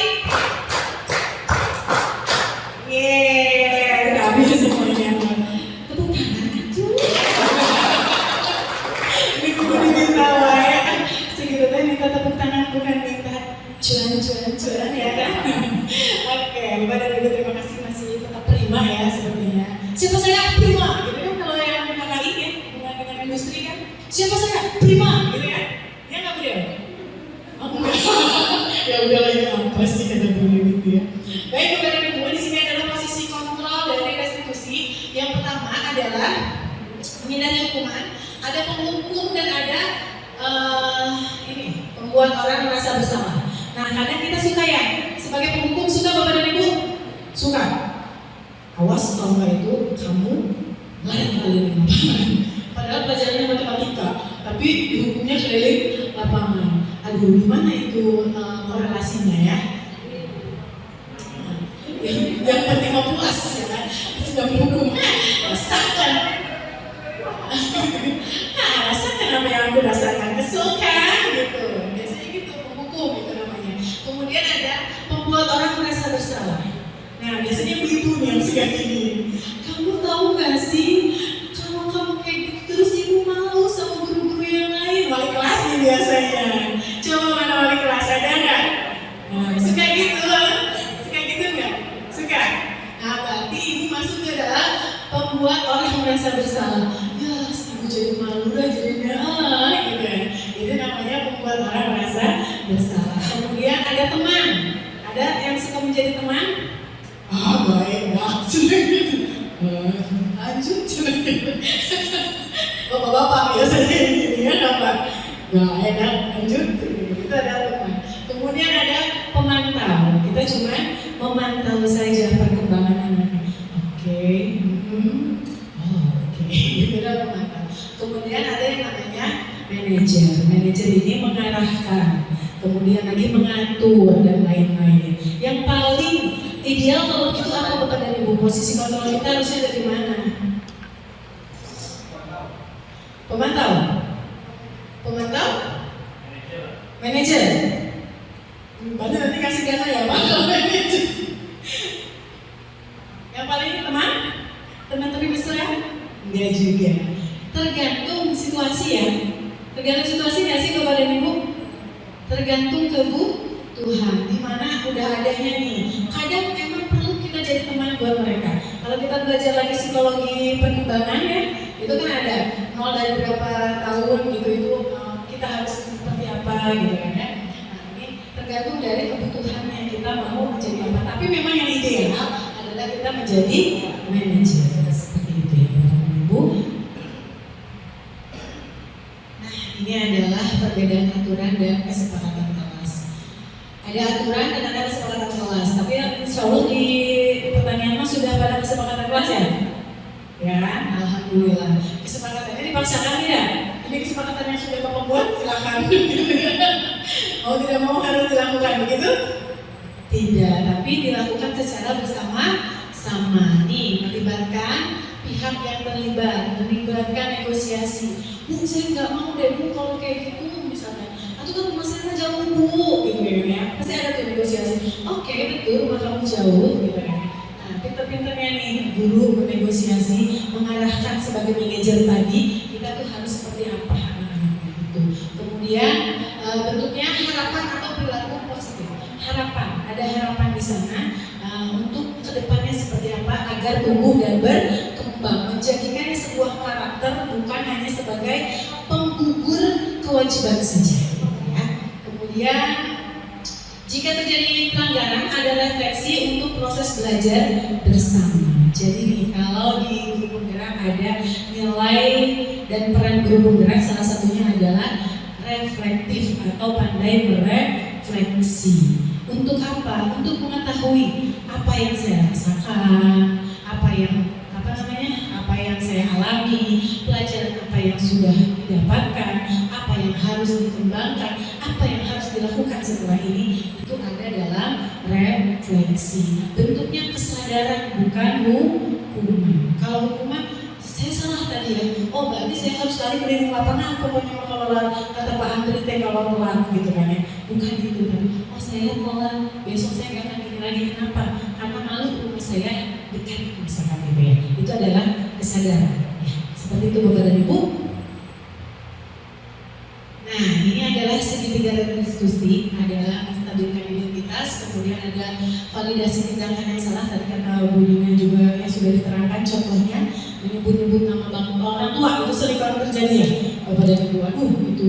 gitu ya. Baik Bapak dan Ibu, di sini adalah posisi kontrol dari restitusi. Yang pertama adalah menghindari hukuman, ada penghukum dan ada ini membuat orang merasa bersalah. Nah kadang kita suka ya, sebagai penghukum suka Bapak dan Ibu? Suka. Awas kalau nggak itu kamu lain keliling lapangan. Padahal pelajarannya matematika, tapi dihukumnya keliling lapangan. Aduh, gimana itu korelasinya ya? Yang penting mau puas ya kan? Sudah menghukum, rasakan. Rasakan apa yang aku rasakan, kesel kan? Gitu. Biasanya gitu, menghukum itu namanya. Kemudian ada membuat orang merasa bersalah. Nah, biasanya ibu-ibu nih yang suka gini. Kamu tahu nggak sih, kalau kamu kayak gitu terus ibu malu sama guru-guru yang lain. Wali kelas nih biasanya. Coba mana wali kelas, ada nggak? Nah, suka gitu, suka gitu nggak? Suka. Nah, berarti ibu masuk ke dalam pembuat orang merasa bersalah. Ya, ibu jadi malu lah jadinya, gitu ya. Itu namanya membuat orang merasa bersalah. Kemudian ada teman. Ada yang suka menjadi teman? Baik, wah, seneng gitu. Lanjut, seneng gitu. Bapak-bapak biasanya gini ya, Bapak. Nah, enak, lanjut. Itu ada teman. Kemudian ada pemantau. Kita cuma memantau saja perkembangan anak. Oke. Oke. Itu ada pemantau. Kemudian ada yang namanya manajer. Manajer ini mengarahkan. Kemudian lagi mengatur dan lain-lain. Yang paling ideal kalau begitu apa Bapak dan Ibu? Posisi kontrol kita harusnya ada di mana? Pemantau? Pemantau? Manajer? Berarti nanti kasih dana ya Pak? Manajer. Yang paling teman? Teman tapi mesra? Enggak juga. Tergantung situasi ya. Tergantung situasi nggak sih Bapak dan Ibu? Tergantung kebutuhan, di mana udah adanya nih. Kadang emang perlu kita jadi teman buat mereka. Kalau kita belajar lagi psikologi perkembangan ya, itu kan ada nol dari berapa tahun gitu itu kita harus seperti apa gitu kan ya. Nah ini tergantung dari kebutuhannya kita mau menjadi apa. Tapi memang yang ideal adalah kita menjadi manajer seperti itu ya Bapak Ibu. Ini adalah perbedaan aturan dan kesepakatan kelas. Ada aturan dan ada kesepakatan kelas. Tapi insya Allah di pertanyaan mas sudah pada kesepakatan kelas ya? Ya, alhamdulillah. Kesepakatannya dipaksakan tidak? Ini kesepakatan yang sudah Bapak buat, silakan. Mau tidak mau harus dilakukan, begitu? Tidak, tapi dilakukan secara bersama-sama. Nih, melibatkan pihak yang terlibat, melibatkan negosiasi. Bu, saya nggak mau deh Bu kalau kayak gitu misalnya. Atau kan rumah saya jauh Bu, gitu ya. Pasti ada tuh negosiasi. Oke, betul rumah kamu jauh, gitu kan. Nah, pinter-pinternya nih guru bernegosiasi, mengarahkan sebagai manajer tadi, kita tuh harus seperti apa anak-anak itu. Kemudian bentuknya harapan atau perilaku positif. Harapan, ada harapan di sana untuk kedepannya seperti apa agar tumbuh dan berkembang, menjadikannya sebuah karakter bukan hanya sebagai penggugur kewajiban saja. Ya. Kemudian jika terjadi pelanggaran ada refleksi untuk proses belajar bersama. Jadi nih kalau di guru penggerak ada nilai dan peran guru penggerak salah satunya adalah reflektif atau pandai berefleksi. Untuk apa? Untuk mengetahui apa yang saya rasakan, apa yang saya alami, pelajaran apa yang sudah didapatkan, apa yang harus dikembangkan, apa yang harus dilakukan setelah ini, itu ada dalam refleksi. Bentuknya kesadaran bukan hukuman. Kalau hukuman, saya salah tadi ya. Oh berarti saya harus lari keliling lapangan. Pokoknya kalau kata Pak Andri teh kalau telat gitu kan ya. Bukan gitu kan. Oh saya telat, besok saya nggak akan gini lagi. Kenapa? Karena malu rumah saya dekat misalkan gitu ya. Itu adalah kesadaran. Ya, seperti itu Bapak dan Ibu. Nah ini adalah segitiga restitusi, adalah menstabilkan identitas, kemudian ada validasi tindakan yang salah. Tadi kata Bu Dina juga yang sudah diterangkan contohnya menyebut-nyebut nama bapak orang tua, itu sering banget terjadi ya Bapak dan Ibu. Aduh itu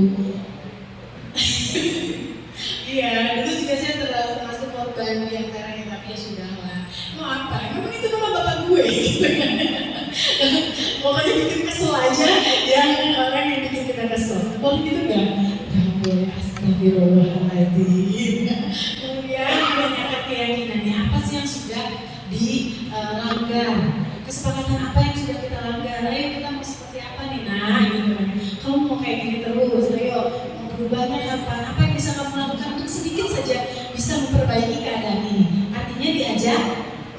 iya, itu juga saya termasuk korban di antara yang ya sudahlah. Mau apa? Memang itu nama bapak gue gitu kan. Pokoknya bikin kesel aja yang orang yang bikin kita kesel. Kalau gitu enggak boleh, astagfirullahaladzim. Kemudian menanyakan keyakinannya, apa sih yang sudah dilanggar, kesepakatan apa yang sudah kita langgar, ayo kita mau seperti apa nih, nah gitu kan. Kamu mau kayak gini terus, ayo mau berubahnya kapan, apa yang bisa kamu lakukan untuk sedikit saja bisa memperbaiki keadaan ini. Artinya diajak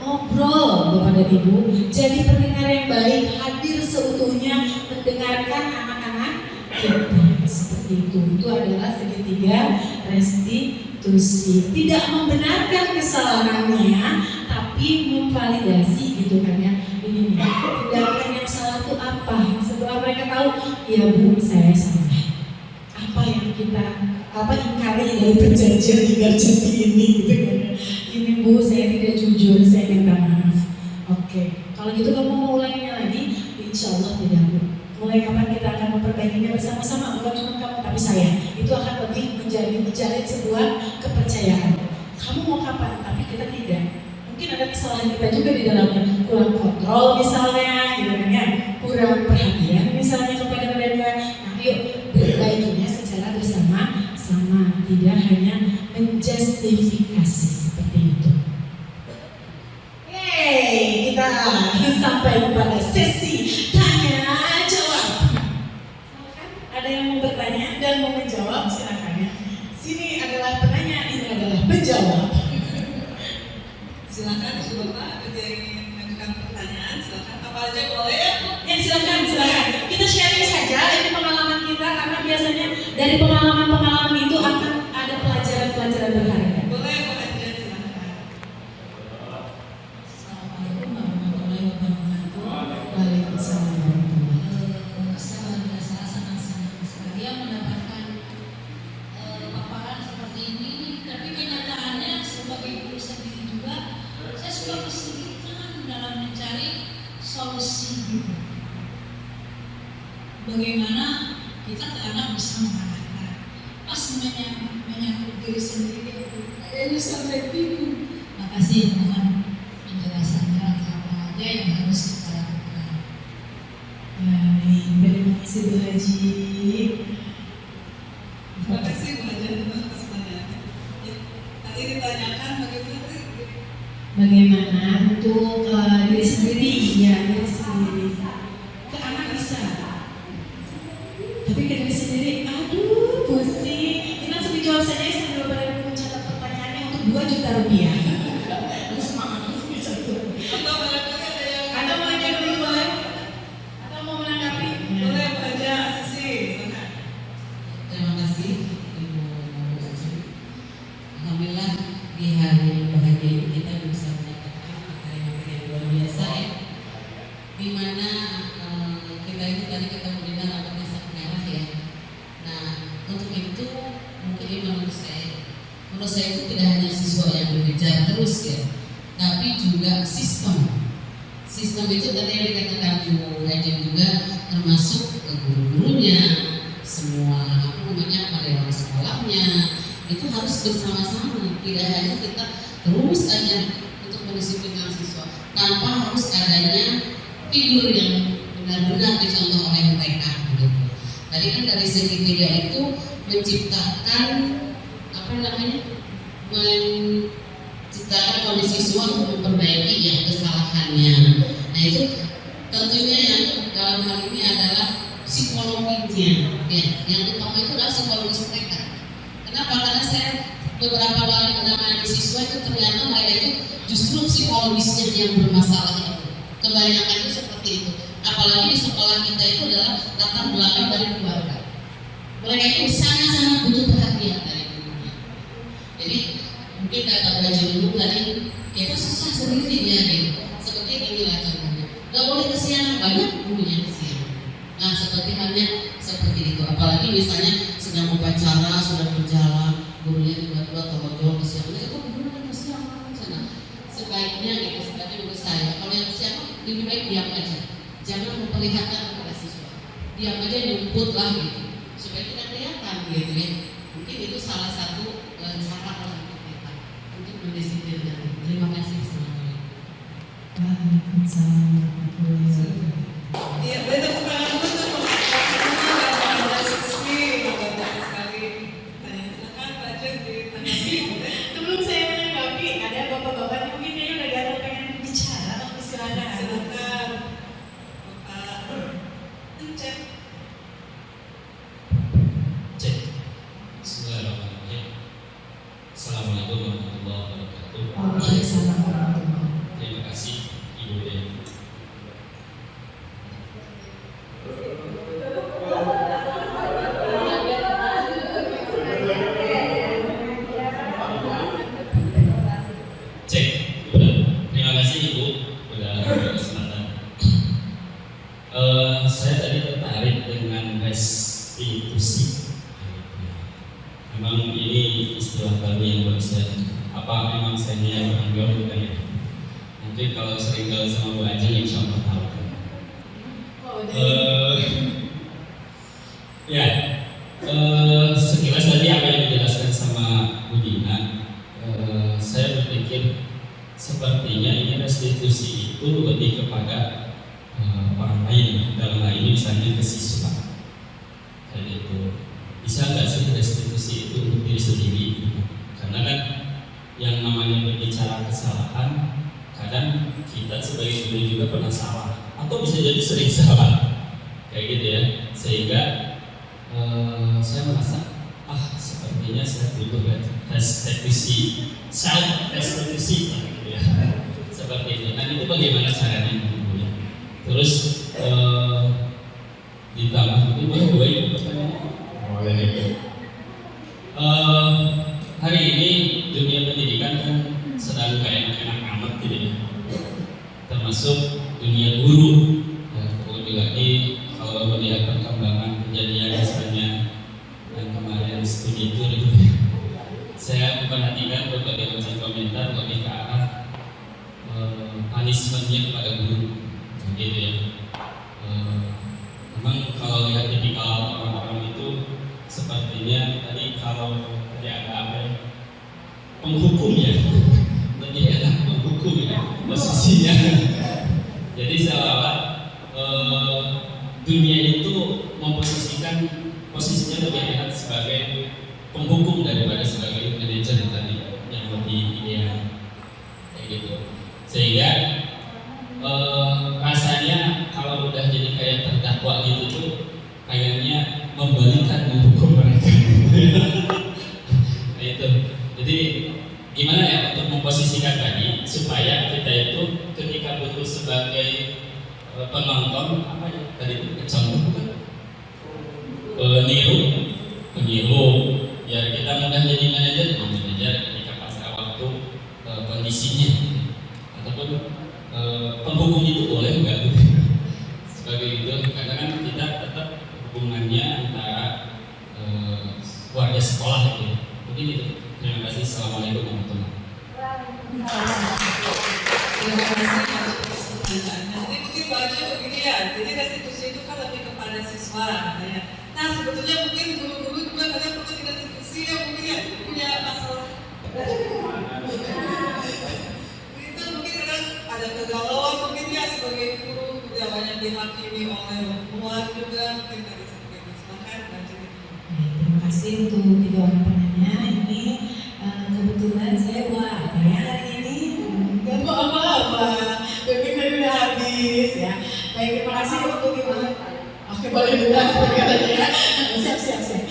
ngobrol Bapak dan Ibu, jadi pendengar yang baik, hadir seutuhnya mendengarkan anak-anak kita. Seperti itu adalah segitiga restitusi. Tidak membenarkan kesalahannya, tapi memvalidasi gitu kan ya. Ini nih, tindakan yang salah itu apa? Setelah mereka tahu, ya Bu, saya salah. Apa yang kita ingkari dari perjanjian tinggal jadi ini gitu kan. Ini Bu, saya tidak jujur, saya minta maaf. Oke, kalau gitu kamu mau ulanginya lagi? Insya Allah tidak Bu. Mulai kapan kita akan memperbaikinya bersama-sama, bukan cuma kamu tapi saya. Itu akan lebih menjalin sebuah kepercayaan. Kamu mau kapan, tapi kita tidak. Mungkin ada kesalahan kita juga di dalamnya, kurang kontrol misalnya, gitu kan ya, kurang perhatian misalnya kepada mereka. Nah, yuk perbaikinya secara bersama-sama, tidak hanya menjustifikasi seperti itu. Yeay, kita sampai kepada sesi tanya jawab. Silakan, ada yang mau bertanya dan mau menjawab, silakan ya. Sini adalah penanya, ini adalah penjawab. Silakan Bapak, ada yang ingin mengajukan pertanyaan, silakan. Apa aja boleh? Ya silakan. Kita sharing saja ini pengalaman kita, karena biasanya dari pengalaman itu akan ada pelajaran berharga. Boleh aja, silakan. Assalamualaikum warahmatullahi wabarakatuh. Waalaikumsalam. Saya luar biasa senang sekali ya mendapatkan paparan seperti ini. Tapi kenyataannya sebagai guru sendiri juga, saya suka kesulitan dalam mencari solusi. Bagaimana kita ke anak bisa mengarahkan, pas menyangkut diri sendiri, ini sampai bingung. Makasih, mohon penjelasannya apa aja yang harus kita lakukan. Baik, terima kasih Bu Haji. Terima kasih Bu Haji atas pertanyaannya. Tadi ditanyakan Bagaimana untuk diri sendiri, ya diri sendiri. Ke anak bisa, tapi ke diri sendiri, aduh pusing. Ini langsung dijawab saja sambil pada mencatat pertanyaannya untuk 2 juta rupiah. Terus semangat langsung dicatat. atau barangkali ada yang Atau mau nanya dulu boleh? Atau mau menanggapi? boleh Bu Haji Asisi, silakan. Terima kasih Ibu Haji. Alhamdulillah di hari yang bahagia ini kita bisa mendapatkan materi-materi yang luar biasa ya. Dimana kita itu tadi ketemu di dalam kisah merah ya. Nah untuk itu mungkin ini menurut saya itu tidak hanya siswa yang berbicara terus ya, tapi juga sistem. Sistem itu tadi yang dikatakan Bu Haji juga termasuk guru-gurunya, semua karyawan sekolahnya itu harus bersama-sama, tidak hanya kita terus aja untuk mendisiplinkan siswa tanpa harus adanya figur yang benar-benar dicontoh oleh mereka begitu. Tadi kan dari segitiga itu menciptakan menciptakan kondisi siswa untuk memperbaiki ya kesalahannya. Nah itu tentunya yang dalam hal ini adalah psikologinya ya. Yang utama itu adalah psikologis mereka. Kenapa? Karena saya beberapa kali menangani siswa itu ternyata mereka itu justru psikologisnya yang bermasalah itu. Kebanyakan itu seperti itu. Apalagi di sekolah kita itu adalah latar belakang dari keluarga. Mereka itu sangat-sangat butuh perhatian dari ibunya. Jadi mungkin kata belajar dulu tadi kita susah sendiri ya gitu. Seperti inilah contohnya. Gak boleh kesiangan, banyak gurunya kesiangan. Nah seperti halnya seperti itu. Apalagi misalnya sedang upacara, sudah berjalan, gurunya tiba-tiba terojol kesiangan. Itu guru kan kesiangan sana. Sebaiknya gitu, sebaiknya menurut saya kalau yang kesiangan lebih baik diam aja. Jangan memperlihatkan kepada siswa. Diam aja, nyumput lah gitu. Supaya tidak kelihatan gitu ya. Mungkin itu salah satu cara orang kita untuk mendisiplinkan. Terima kasih. Waalaikumsalam warahmatullahi wabarakatuh. Iya, boleh tepuk tangan dulu tuh. Ada diskusi, bagus sekali. Tanya silakan Pak Jen ditanggapi. Sebelum saya menanggapi, ada bapak-bapak yang mungkin kayaknya udah gagal pengen bicara, silakan. Silakan. Bapak Encep. Cek. Bismillahirrahmanirrahim. Assalamualaikum warahmatullahi wabarakatuh. Waalaikumsalam warahmatullahi wabarakatuh. Terima kasih Ibu Dewi. Cek. Udah. Terima kasih Ibu sudah berkesempatan. Saya tadi tertarik dengan restitusi. Memang ini istilah baru yang baru saya. Apa memang saya yang beranggapan bukan ya? Nanti kalau sering gaul sama Bu Ajeng insya Allah tahu. Ya, sekilas tadi apa yang dijelaskan sama Bu Dina, saya berpikir sepertinya ini restitusi itu lebih kepada orang lain, dalam hal ini misalnya ke siswa, kayak gitu. Bisa nggak sih restitusi itu untuk diri sendiri? Karena kan yang namanya berbicara kesalahan, kadang kita sebagai guru juga pernah salah, atau bisa jadi sering salah, kayak gitu ya. Sehingga saya merasa sepertinya saya butuh restitusi, self restitusi, gitu ya. Seperti itu. Nah itu bagaimana caranya Bu ya? Terus ditambah mungkin boleh dua ibu pertanyaan. Hari ini dunia pendidikan kan sedang kayak enak amat gitu ya, termasuk dunia guru. Terlebih lagi kalau melihat perkembangan kejadian misalnya yang kemarin studi tour itu, saya memperhatikan berbagai macam komentar lebih ke arah punishment-nya kepada guru, gitu ya. Memang kalau lihat tipikal orang-orang itu sepertinya tadi kalau ada apa ya, penghukum ya, lebih enak menghukum ya posisinya. Jadi seolah dunia itu memposisikan posisinya lebih enak sebagai penghukum daripada sebagai manajer tadi yang lebih ideal, kayak gitu. Sehingga rasanya kalau udah jadi kayak terdakwa gitu tuh kayaknya membalikan menghukum mereka. Nah itu. Jadi gimana ya untuk memposisikan tadi supaya kita itu ketika butuh sebagai penonton apa ya tadi itu kecontoh bukan peniru ya kita mudah jadi manajer ketika pada waktu kondisinya ataupun penghukum itu boleh nggak sebagai itu karena kan kita tetap hubungannya antara warga sekolah itu mungkin itu. Terima kasih. Assalamualaikum warahmatullahi Terima kasih atas pertanyaannya. Jadi mungkin bajunya begini ya. Jadi restitusi itu kan lebih kepada siswa, katanya. Nah sebetulnya mungkin guru-guru juga kadang perlu restitusi ya mungkin ya punya masalah. Itu mungkin kadang ada kegalauan mungkin ya sebagai guru tidak banyak dihakimi oleh luar juga mungkin dari sebagai masyarakat dan jadi. Terima kasih untuk tiga orang penanya. Ini kebetulan saya apa ya hari ini? Gak apa-apa, webinar udah habis ya. Baik, terima kasih untuk Ibu. Oke, boleh dulu katanya ya. Siap.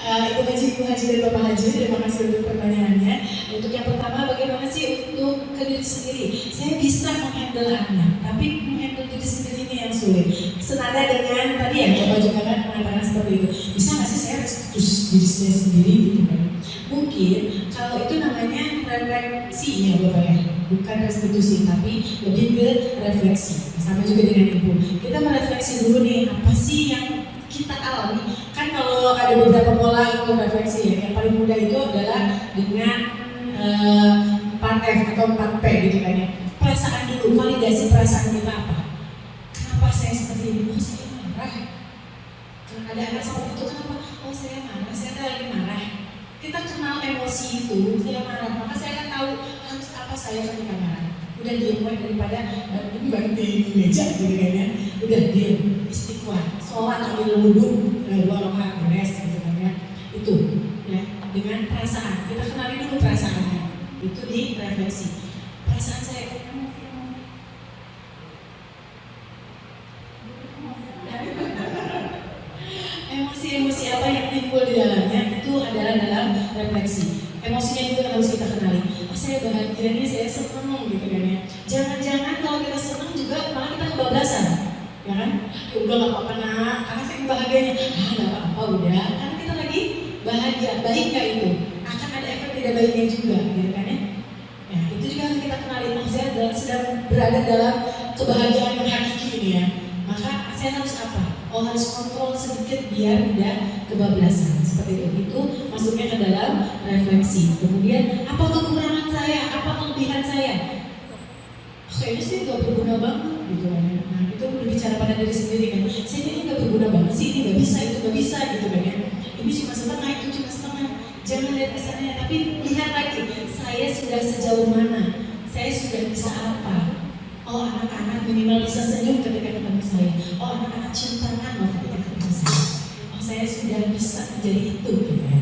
Ibu Haji dan Bapak Haji, terima kasih untuk pertanyaannya. Untuk yang pertama, bagaimana sih untuk ke diri sendiri? Saya bisa menghandle anak, tapi menghandle diri sendiri ini yang sulit. Senada dengan tadi ya, Bapak juga kan mengatakan seperti itu. Bisa nggak sih saya restitusi diri saya sendiri gitu kan? Mungkin kalau itu namanya refleksi ya Bapak ya, bukan restitusi tapi lebih ke refleksi. Sama juga dengan Ibu, kita merefleksi dulu nih apa sih yang kita alami. Kan kalau ada beberapa pola untuk refleksi ya, yang paling mudah itu adalah dengan 4F atau 4P gitu kan ya. Perasaan dulu, validasi perasaan kita apa. Kenapa saya seperti ini? Oh saya marah. Kalau ada anak seperti itu kenapa? Oh saya marah, saya lagi marah. Kita kenal emosi itu, saya marah, maka saya akan tahu harus apa saya ketika marah. Udah diem daripada banting meja gitu kan ya. Udah diem, istighfar, sholat ambil wudhu, 2 rakaat beres gitu kan ya. Itu ya, dengan perasaan, kita kenali dulu perasaannya. Itu direfleksi. Perasaan saya emosi-emosi apa yang timbul di dalamnya itu adalah dalam refleksi. Emosinya juga harus kita kenali. Oh, saya bahagia nih, saya seneng gitu kan ya. Jangan-jangan kalau kita seneng juga malah kita kebablasan, ya kan? Ya udah nggak apa-apa nak, karena saya bahagianya. Nggak apa-apa udah, karena kita lagi bahagia. Baik nggak itu? Akan ada efek tidak baiknya juga, gitu kan ya? Ya itu juga harus kita kenali. Oh, saya sedang berada dalam kebahagiaan yang hakiki ini ya. Maka saya harus apa? Oh, harus kontrol sedikit biar tidak kebablasan. Seperti itu masuknya ke dalam refleksi. Kemudian apa kekurangan saya, apa kelebihan saya? Kayaknya sih gak berguna banget gitu kan. Nah itu berbicara pada diri sendiri kan. Saya ini gak berguna banget sih, ini gak bisa, itu gak bisa gitu kan ya. Ini cuma setengah, itu cuma setengah. Jangan lihat kesannya, tapi lihat lagi. Saya sudah sejauh mana? Saya sudah bisa apa? Oh, anak-anak minimal bisa senyum ketika ketemu saya. Oh, anak-anak cium tangan loh ketika ketemu saya. Oh, saya sudah bisa menjadi itu gitu ya.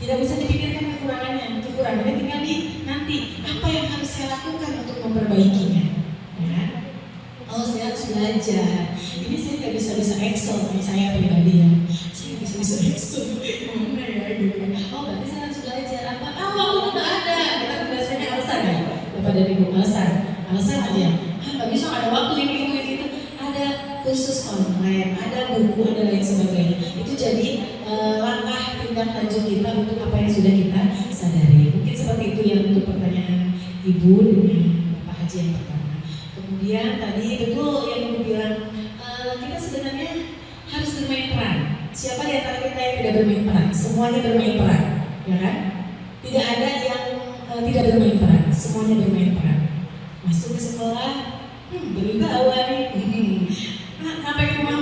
Tidak bisa dipikirkan kekurangannya tinggal di nanti apa yang harus saya lakukan untuk memperbaikinya. Ya. Oh, saya harus belajar. Ini saya nggak bisa Excel, nih saya pribadi ya. Saya nggak bisa Excel, gimana ya gitu. Oh, berarti saya harus belajar apa? Waktu udah ada. Kita biasanya alasan ya. Bapak dari Ibu alasan aja. Nggak bisa ada waktu ini itu. Ada kursus online, ada buku, ada lain sebagainya. Itu jadi langkah tindak lanjut kita untuk apa yang sudah kita sadari. Mungkin seperti itu ya untuk pertanyaan Ibu dengan Bapak Haji yang pertama. Kemudian tadi betul yang Ibu bilang kita sebenarnya harus bermain peran. Siapa di antara kita yang tidak bermain peran? Semuanya bermain peran, ya kan? Tidak ada yang tidak bermain peran. Semuanya bermain peran. Masuk ke sekolah, berwibawa nih. Sampai ke rumah,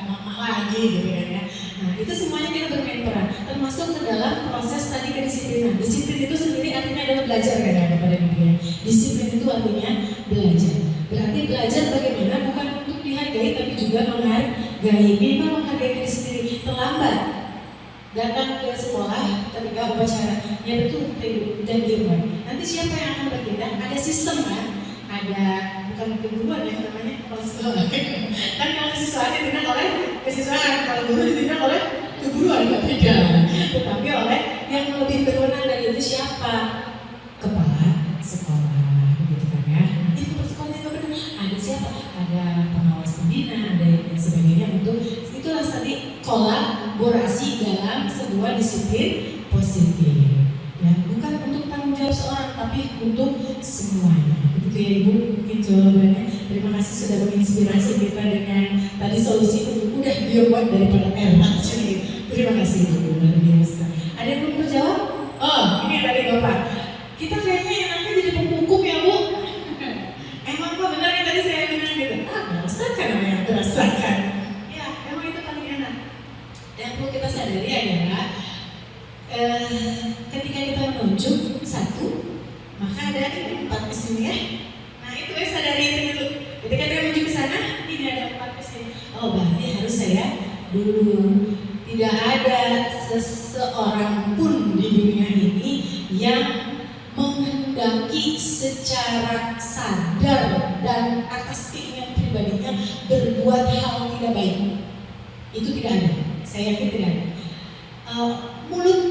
mama lagi gitu kan ya. Nah itu semuanya kita bermain peran, termasuk ke dalam proses tadi kedisiplinan. Disiplin itu sendiri artinya adalah belajar kan ya kepada diri. Disiplin itu artinya belajar. Berarti belajar bagaimana bukan untuk dihargai tapi juga menghargai. Minimal menghargai diri sendiri. Terlambat datang ke sekolah ketika upacara, ya betul dan di rumah. Nanti siapa yang akan bertindak? Ada sistem kan? Ada bukan keguruan ya namanya kalau sekolah. Kan kalau kesiswaan ditindak oleh kesiswaan, kalau guru ditindak oleh keguruan nggak beda. Tetapi oleh yang lebih berwenang dari itu siapa? Kepala sekolah, begitu kan ya. Nanti kepala sekolah itu benar. Ada siapa? Ada pengawas pembina, ada dan sebagainya untuk itulah tadi kolaborasi dalam sebuah disiplin positif. Ya, bukan untuk tanggung jawab seorang, tapi untuk semuanya. Begitu ya Ibu, mungkin jawabannya. Terima kasih sudah menginspirasi kita dengan tadi solusi udah dibuat daripada enak. Terima kasih Ibu, luar biasa. Ada yang belum terjawab? Oh, ini yang tadi Bapak. Kita kayaknya enaknya jadi penghukum ya Bu. Emang Pak benar yang tadi saya bilang gitu? Merasakan apa yang terasakan. Ya, emang itu paling enak. Yang perlu kita sadari adalah ketika kita menunjuk satu, maka ada 4 di sini ya. Nah itu sadari itu dulu. Ketika kita menuju ke sana, ini ada 4 di sini. Oh berarti harus saya dulu. Tidak ada seseorang pun di dunia ini yang menghendaki secara sadar dan atas keinginan pribadinya berbuat hal tidak baik. Itu tidak ada. Saya yakin tidak ada. Mulut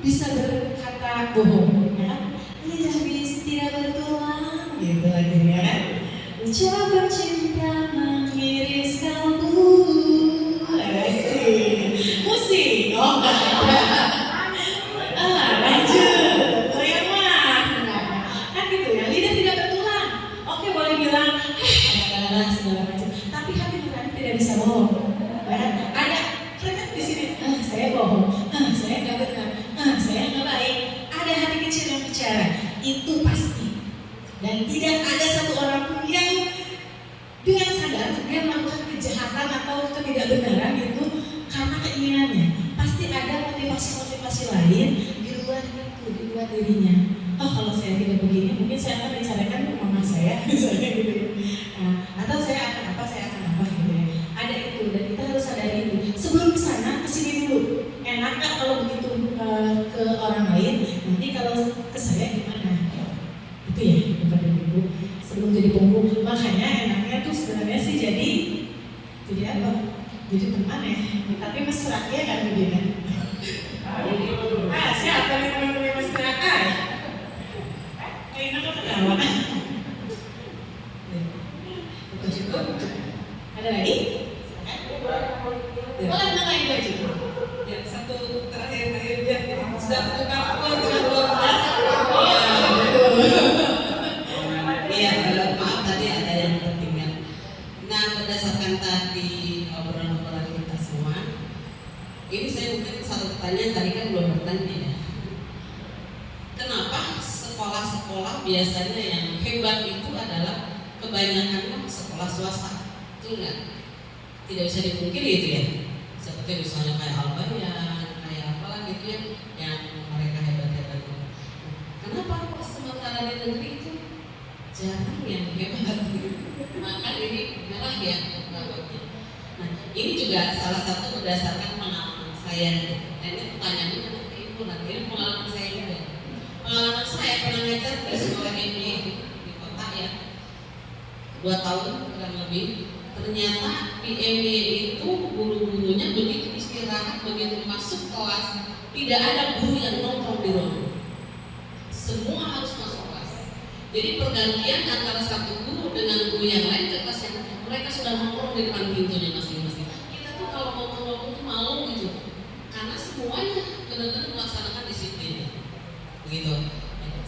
bisa berkata bohong, ya kan? Lidah tidak bertulang, gitu lagi ya kan? Ucapan cinta mengiris kalbu. Musik, oh enggak ada. Lanjut, yang mah, kan gitu ya. Lidah tidak bertulang. Oke boleh bilang, segala macam. Tapi hati nurani tidak bisa bohong. Ya, ada mereka di sini. Saya bohong. Saya nggak benar. Saya nggak baik. Ada hati kecil yang bicara. Itu pasti. Dan tidak ada satu orang pun yang dengan sadar dia melakukan kejahatan atau ketidakbenaran itu karena keinginannya. Pasti ada motivasi-motivasi lain di luar itu, di luar dirinya. Oh kalau saya tidak begini, mungkin saya akan bicarakan ya Bapak dan Ibu, sebelum jadi punggung. Makanya enaknya tuh sebenarnya sih jadi apa? Jadi teman ya, tapi mesra ya kan begini. Siapa nih teman-teman mesra? Enak apa ketawa? Cukup. Ada lagi? Boleh nanya itu aja. Ya, satu terakhir ya, sudah tukar pukul 12. Iya, maaf tadi ada yang tertinggal. Nah, berdasarkan tadi obrolan-obrolan kita semua, ini saya mungkin satu pertanyaan tadi kan belum bertanya ya. Kenapa sekolah-sekolah biasanya yang hebat itu adalah kebanyakan sekolah swasta? Betul nggak? Tidak bisa dipungkiri itu ya. Seperti misalnya kayak Albayan, kayak apalah gitu ya, yang mereka hebat-hebat itu. Kenapa kok sementara di negeri itu jarang yang hebat? Maka ini merah ya rapotnya. Nah, ini juga salah satu berdasarkan pengalaman saya. Nah, ini pertanyaannya nanti ke Ibu, nanti ini pengalaman saya juga. Pengalaman saya pernah ngajar di sekolah MBA di kota ya, 2 tahun kurang lebih. Ternyata di MBA itu guru-gurunya begitu istirahat, begitu masuk kelas, tidak ada guru yang nongkrong di ruang. Semua harus masuk kelas. Jadi pergantian antara satu guru dengan guru yang lain ke kelas yang mereka sudah nongkrong di depan pintunya masing-masing. Kita tuh kalau mau nongkrong tuh malu gitu, karena semuanya benar-benar melaksanakan disiplin. Begitu.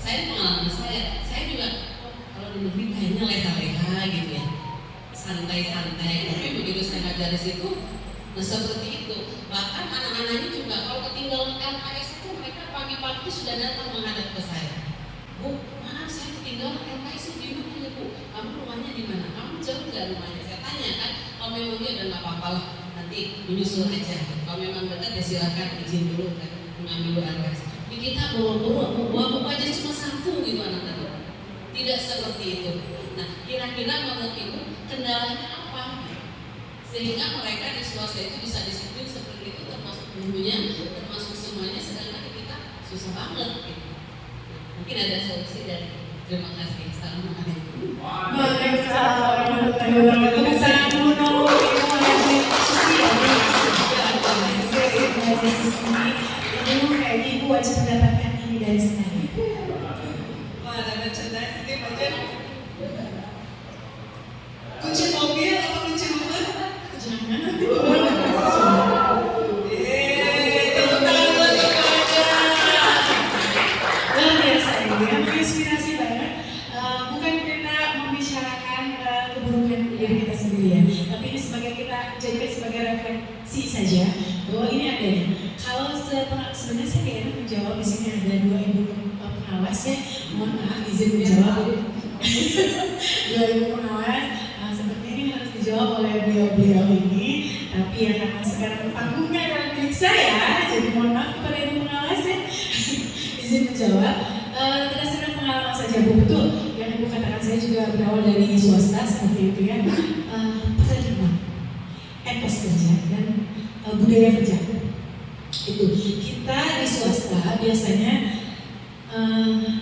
Saya pengalaman saya juga kalau di negeri kayaknya leha-leha gitu ya, santai-santai. Tapi begitu saya ngajar di situ, nah seperti itu. Bahkan anak-anaknya juga kalau ketinggalan LKS itu mereka pagi-pagi sudah datang menghadap ke saya. Bu, maaf saya ketinggalan LKS di mana ya Bu? Kamu rumahnya di mana? Kamu jauh nggak rumahnya? Saya tanya kan. Kalau memang dia udah nggak apa-apa lah, nanti menyusul aja. Kalau memang dekat ya silakan izin dulu kan mengambil LKS. Di kita boro-boro bawa buku aja cuma 1 gitu anak-anak. Tidak seperti itu. Nah, kira-kira menurut Ibu kendalanya apa? Sehingga mereka di swasta itu bisa disiplin seperti itu, termasuk gurunya, termasuk semuanya, sedangkan kita susah banget gitu. Mungkin ada solusi dari terima kasih. Assalamualaikum. Waalaikumsalam warahmatullahi wabarakatuh. Saya menolong Ibu Haji Susi ya. Ibu kayak Ibu wajib mendapatkan ini dari saya. Wah, ada merchandise ini aja. Kunci mobil apa kunci rumah? Jangan nanti Tepuk tangan buat semuanya. luar biasa ini ya, menginspirasi banget. Bukan kita membicarakan keburukan diri kita sendiri ya, tapi ini sebagai kita jadikan sebagai refleksi saja bahwa ini adanya. Kalau sebenarnya saya kayak enak menjawab, di sini ada 2 ibu pengawas ya, mohon maaf izin menjawab. 2 ibu pengawas, sepertinya ini harus dijawab oleh beliau-beliau ini, tapi ya karena sekarang panggungnya adalah milik saya, jadi mohon maaf kepada ibu pengawas ya. Izin menjawab. Berdasarkan pengalaman saja Bu, betul yang Ibu katakan, saya juga berawal dari swasta seperti itu ya. Paradigma, etos kerja dan budaya kerja itu kita di swasta biasanya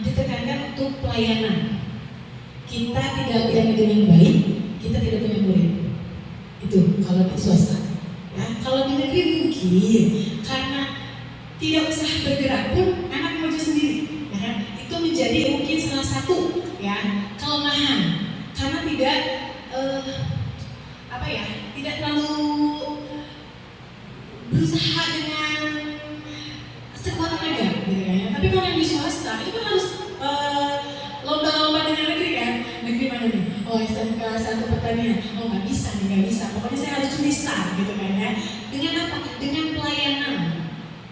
ditekankan untuk pelayanan. Kita tidak melayani dengan baik, kita tidak punya murid. Itu kalau di swasta. Ya, kalau di negeri mungkin karena tidak usah bergerak pun anak maju sendiri, ya kan? Itu menjadi mungkin salah satu ya kelemahan karena tidak tidak terlalu berusaha dengan sekuat tenaga, gitu kan? Tapi kalau yang di swasta itu kan harus lomba-lomba dengan negeri kan? Negeri mana nih? Oh SMK 1 pertanian. Oh nggak bisa nih, nggak bisa. Pokoknya saya harus tulisan, gitu kan ya? Dengan apa? Dengan pelayanan,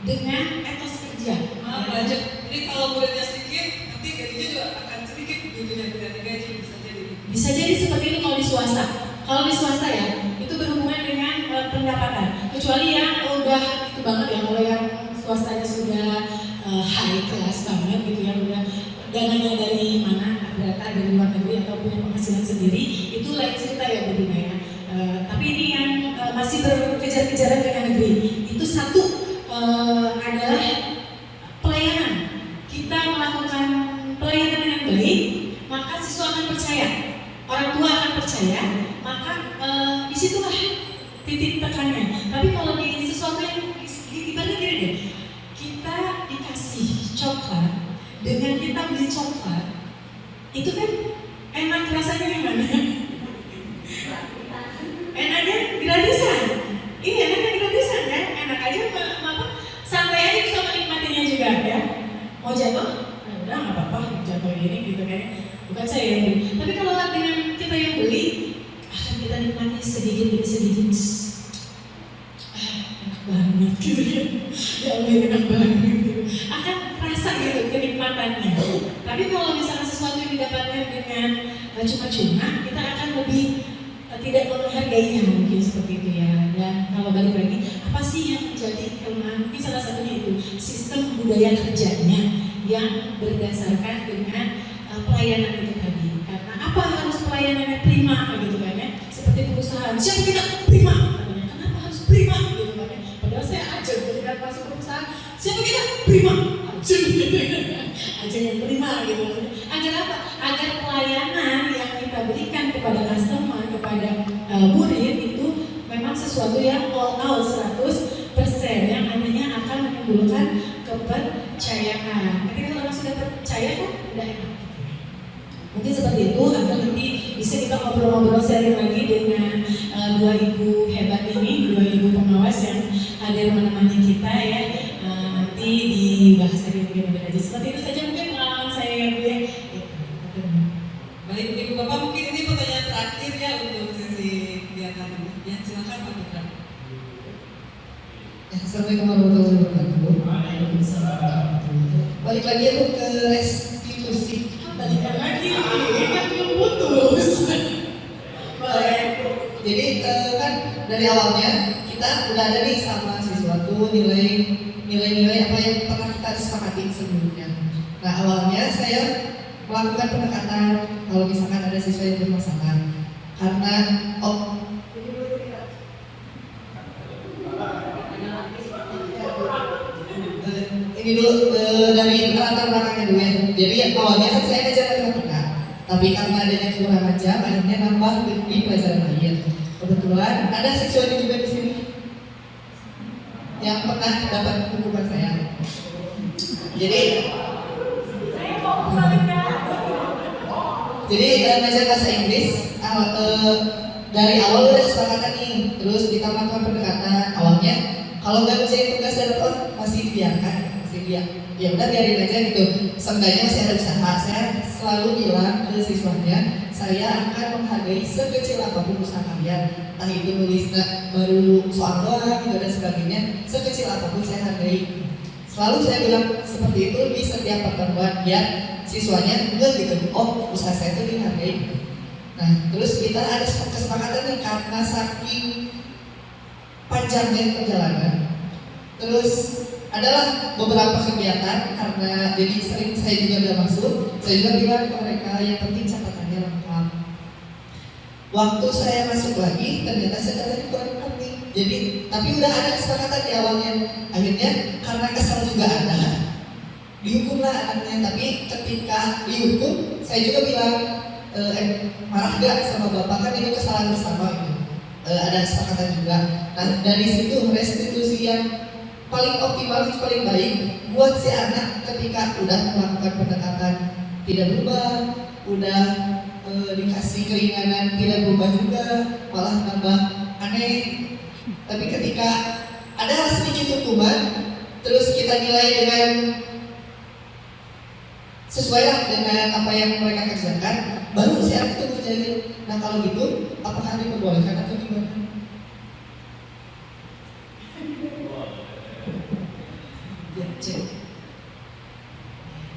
dengan etos kerja. Maaf lanjut. Jadi kalau muridnya sedikit, nanti gajinya juga akan sedikit gitu ya, tidak digaji bisa jadi. Bisa jadi seperti itu kalau di swasta. Kalau di swasta ya, itu berhubungan dengan pendapatan. Kecuali yang udah itu banget ya, kalau yang swastanya sudah high class banget gitu ya, udah dananya dari mana, berasal dari luar negeri atau punya penghasilan sendiri, itu lain cerita ya Bu Dina ya. Tapi ini yang masih berkejar-kejaran dengan negeri, itu satu adalah pelayanan. Kita melakukan pelayanan dengan baik, siswa akan percaya, orang tua akan percaya, maka disitulah titik tekannya. Tapi kalau di sesuatu yang ibaratnya gini deh, kita dikasih coklat dengan kita beli coklat, itu kan enak rasanya gimana? Enaknya gratisan. Iya, enaknya gratisan kan? Enak aja apa? Santai aja kita menikmatinya juga ya. Mau jatuh? Nah, udah nggak apa-apa jatuh ini gitu kan. Bukan saya yang beli. Tapi kalau dengan kita yang beli, akan kita nikmati sedikit demi sedikit. Enak banget gitu ya. Ya Allah, enak banget gitu. Akan terasa gitu kenikmatannya. Tapi kalau misalnya sesuatu yang didapatkan dengan cuma-cuma, kita akan lebih tidak menghargainya, mungkin seperti itu ya. Dan kalau balik lagi, apa sih yang menjadi kelemahan? Mungkin salah satunya itu sistem budaya kerjanya yang berdasarkan dengan pelayanan itu tadi. Karena apa harus pelayanannya prima gitu kan ya? Seperti perusahaan, siapa kita prima? Katanya, kenapa harus prima gitu kan ya? Padahal saya aja ketika masuk perusahaan, siapa kita prima? Aja gitu kan? Aja yang prima gitu. Agar apa? Agar pelayanan yang kita berikan kepada customer, kepada murid itu memang sesuatu yang all out 100% yang nantinya akan menimbulkan kepercayaan. Ketika orang sudah percaya kan udah enak. Mungkin seperti itu, atau nanti bisa kita ngobrol-ngobrol sharing lagi dengan dua ibu hebat ini, dua ibu pengawas yang hadir menemani kita ya. Nanti dibahas lagi mungkin aja. Seperti itu saja mungkin pengalaman saya ya Bu ya. Baik, Ibu Bapak, mungkin ini pertanyaan terakhir ya untuk sesi kegiatan ini. Ya, silakan Pak Putra. Assalamualaikum warahmatullahi wabarakatuh. Balik lagi aku ke restitusi. Balikan lagi, kan belum putus. Baik. Jadi kan dari awalnya kita udah ada nih sama siswa tuh nilai-nilai apa yang pernah kita disepakati sebelumnya. Nah awalnya saya melakukan pendekatan kalau misalkan ada siswa yang bermasalah karena ini dulu dari latar belakangnya dulu ya. Jadi awalnya kan saya ngajar matematika, tapi karena adanya kekurangan jam, akhirnya nambah di pelajaran lain. Kebetulan ada siswa juga di sini yang pernah dapat hukuman saya. Jadi ngajar bahasa Inggris dari awal udah kesepakatan nih, terus kita melakukan pendekatan. Awalnya kalau nggak ngerjain tugas dan masih dibiarkan, ya udah biarin aja gitu. Seenggaknya masih ada usaha. Saya selalu bilang ke siswanya, saya akan menghargai sekecil apapun usaha kalian. Entah itu nulis baru soal doang gitu dan sebagainya, sekecil apapun saya hargai. Selalu saya bilang seperti itu di setiap pertemuan biar siswanya enggak gitu. Oh, usaha saya itu dihargai. Nah, terus kita ada kesepakatan nih karena saking panjangnya perjalanan. Terus adalah beberapa kegiatan karena jadi sering saya juga udah masuk, saya juga bilang ke mereka yang penting catatannya lengkap. Waktu saya masuk lagi ternyata catatannya kurang lengkap nih. Jadi tapi udah ada kesepakatan di awalnya. Akhirnya karena kesal juga ada, dihukumlah anaknya. Tapi ketika dihukum, saya juga bilang marah gak sama bapak, kan itu kesalahan bersama gitu. Ada kesepakatan juga. Nah dari situ restitusi yang paling optimal, paling baik buat si anak ketika udah melakukan pendekatan tidak berubah, udah dikasih keringanan tidak berubah juga, malah tambah aneh. Tapi ketika ada sedikit hukuman, terus kita nilai dengan sesuai dengan apa yang mereka kerjakan, baru si anak itu menjadi. Nah kalau gitu, apakah diperbolehkan atau gimana?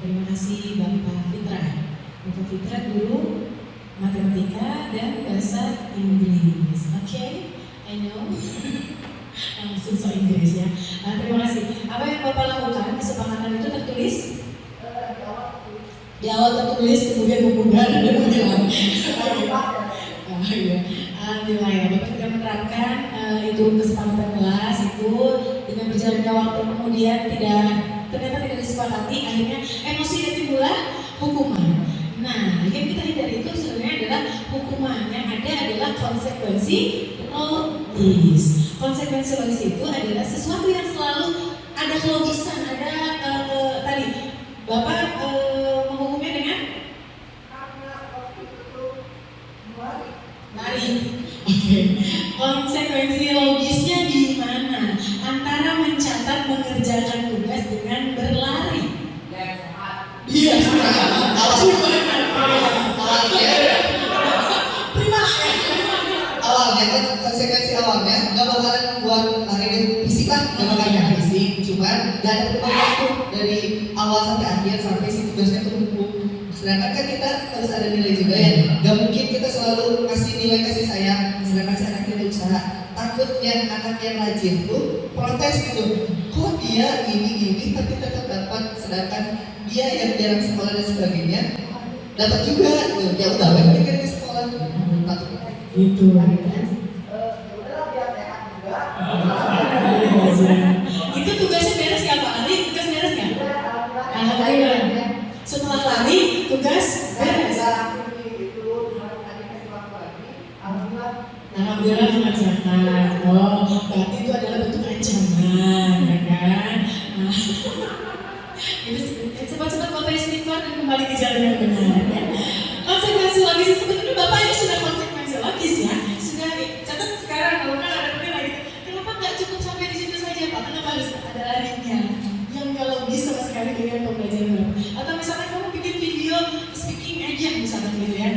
Terima kasih Bapak Fitra. Bapak Fitra guru matematika dan bahasa Inggris. Oke, I know. Langsung soal Inggris ya. Terima kasih. Apa yang Bapak lakukan? Kesepakatan itu tertulis? Di awal tertulis, kemudian memudar dan menghilang. Alhamdulillah ya, Bapak sudah menerapkan itu kesepakatan kelas itu dengan berjalannya waktu kemudian ternyata tidak disepakati, akhirnya emosi dan timbullah hukuman. Nah, yang kita hindari itu sebenarnya adalah hukumannya adalah konsekuensi logis. Konsekuensi logis itu adalah sesuatu yang selalu ada kelogisan, ada tadi Bapak menghukumnya dengan lari. Oke. Konsekuensi logisnya di mana? Antara mencatat mengerjakan tugas dengan berlari. Iya. Awalnya kan konsekuensi awalnya nggak bakalan buat lari fisik lah, nggak bakalan fisik, cuman nggak ada perubahan waktu dari awal sampai akhir sampai si tugasnya terkumpul. Sedangkan kan kita harus ada nilai juga ya, nggak mungkin kita selalu kasih nilai kasih sayang, sedangkan si anak tidak usaha. Takutnya anak yang rajin tuh protes gitu, kok dia gini tapi tetap dapat, sedangkan dia yang jarang sekolah dan sebagainya dapat juga gitu. Ya udah, mereka di sekolah takut Gitu. Itu tugasnya beres ya Pak Ali? Tugas beres nggak? Alhamdulillah. Setelah lari, tugas beres. Alhamdulillah mengerjakan. Oh, berarti itu adalah bentuk ancaman, ya kan? Nah, itu cepat-cepat Bapak istighfar dan kembali ke jalan yang benar. Ya. Konsekuensi logis sebetulnya Bapak ini sudah konsekuensi logis ya. Sudah catat sekarang kalau kan ada lagi. Kenapa nggak cukup sampai di situ saja Pak? Kenapa harus ada larinya? Yang nggak logis sama sekali dengan pembelajaran. Atau misalnya kamu bikin video speaking aja misalnya gitu ya.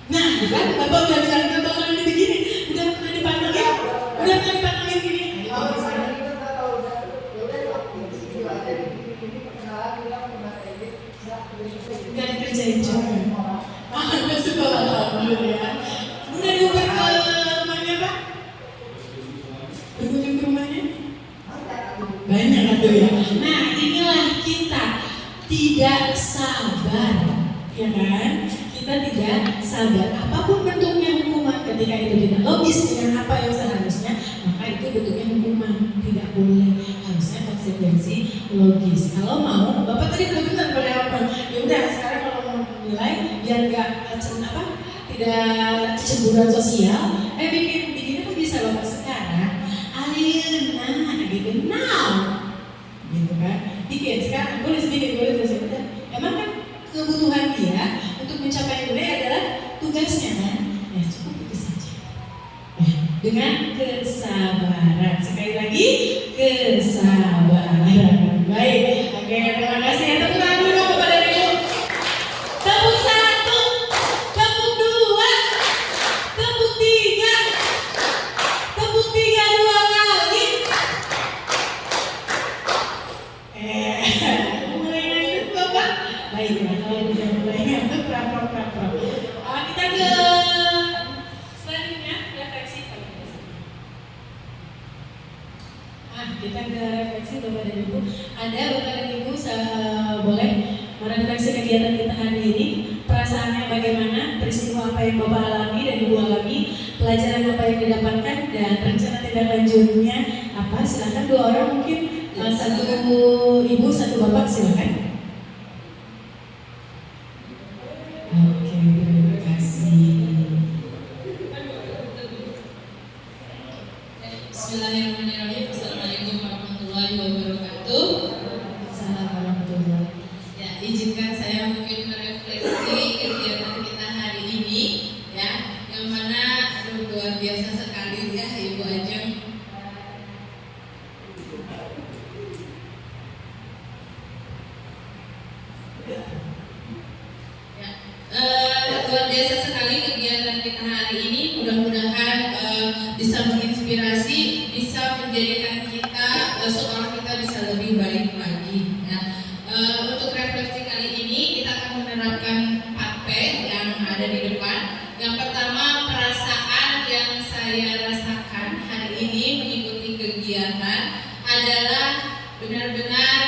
Nah, kan Bapak udah bilang Bapak kalau ini begini, udah pernah dipantengin gini. Udah dikerjain juga. Ada sekolah alhamdulillah. Udah diuber ke rumahnya Pak? Berkunjung ke rumahnya? Banyak atau ya. Nah, inilah kita tidak sabar, ya kan? Kita tidak sabar. Apapun bentuknya hukuman, ketika itu tidak logis dengan apa yang seharusnya, maka itu bentuknya hukuman. Tidak boleh. Harusnya konsekuensi logis. Kalau mau, Bapak tadi udah benar pada apa? Ya udah, sekarang kalau mau nilai biar nggak tidak cemburuan sosial, bikin kan bisa Bapak sekarang. Ayeuna gitu now, gitu kan? Bikin sekarang boleh sedikit boleh terus ya. Emang kan kebutuhan dia untuk mencapai budaya adalah tugasnya kan? Ya cukup itu saja. Dengan kesabaran, sekali lagi kesabaran. Baik, oke, terima kasih ya. Tepuk tangan dulu kepada Ibu. Tepuk 1, tepuk 2, tepuk 3, tepuk 3 2 kali. Mulai ngantuk Bapak? Baik, kalau udah mulai ngantuk, prapro. Kita ke selanjutnya, refleksi. Kita ke refleksi Bapak dan Ibu. Ada Bapak dan Ibu boleh merefleksi kegiatan kita hari ini. Perasaannya bagaimana, peristiwa apa yang Bapak alami dan Ibu alami, pelajaran apa yang didapatkan, dan rencana tindak lanjutnya apa. Silakan 2 orang mungkin, 1 Ibu, 1 Bapak, silakan. Oke, terima kasih. Bismillahirrahmanirrahim. Assalamualaikum warahmatullahi wabarakatuh. Assalamualaikum. Ya, izinkan saya mungkin merefleksi kegiatan kita hari ini, ya, yang mana luar biasa sekali ya Ibu Ajeng. Luar biasa sekali kegiatan kita hari ini. Mudah-mudahan bisa menginspirasi, bisa menjadikan kita seolah kita bisa lebih baik lagi. Ya. Untuk refleksi kali ini kita akan menerapkan 4P yang ada di depan. Yang pertama, perasaan yang saya rasakan hari ini mengikuti kegiatan adalah benar-benar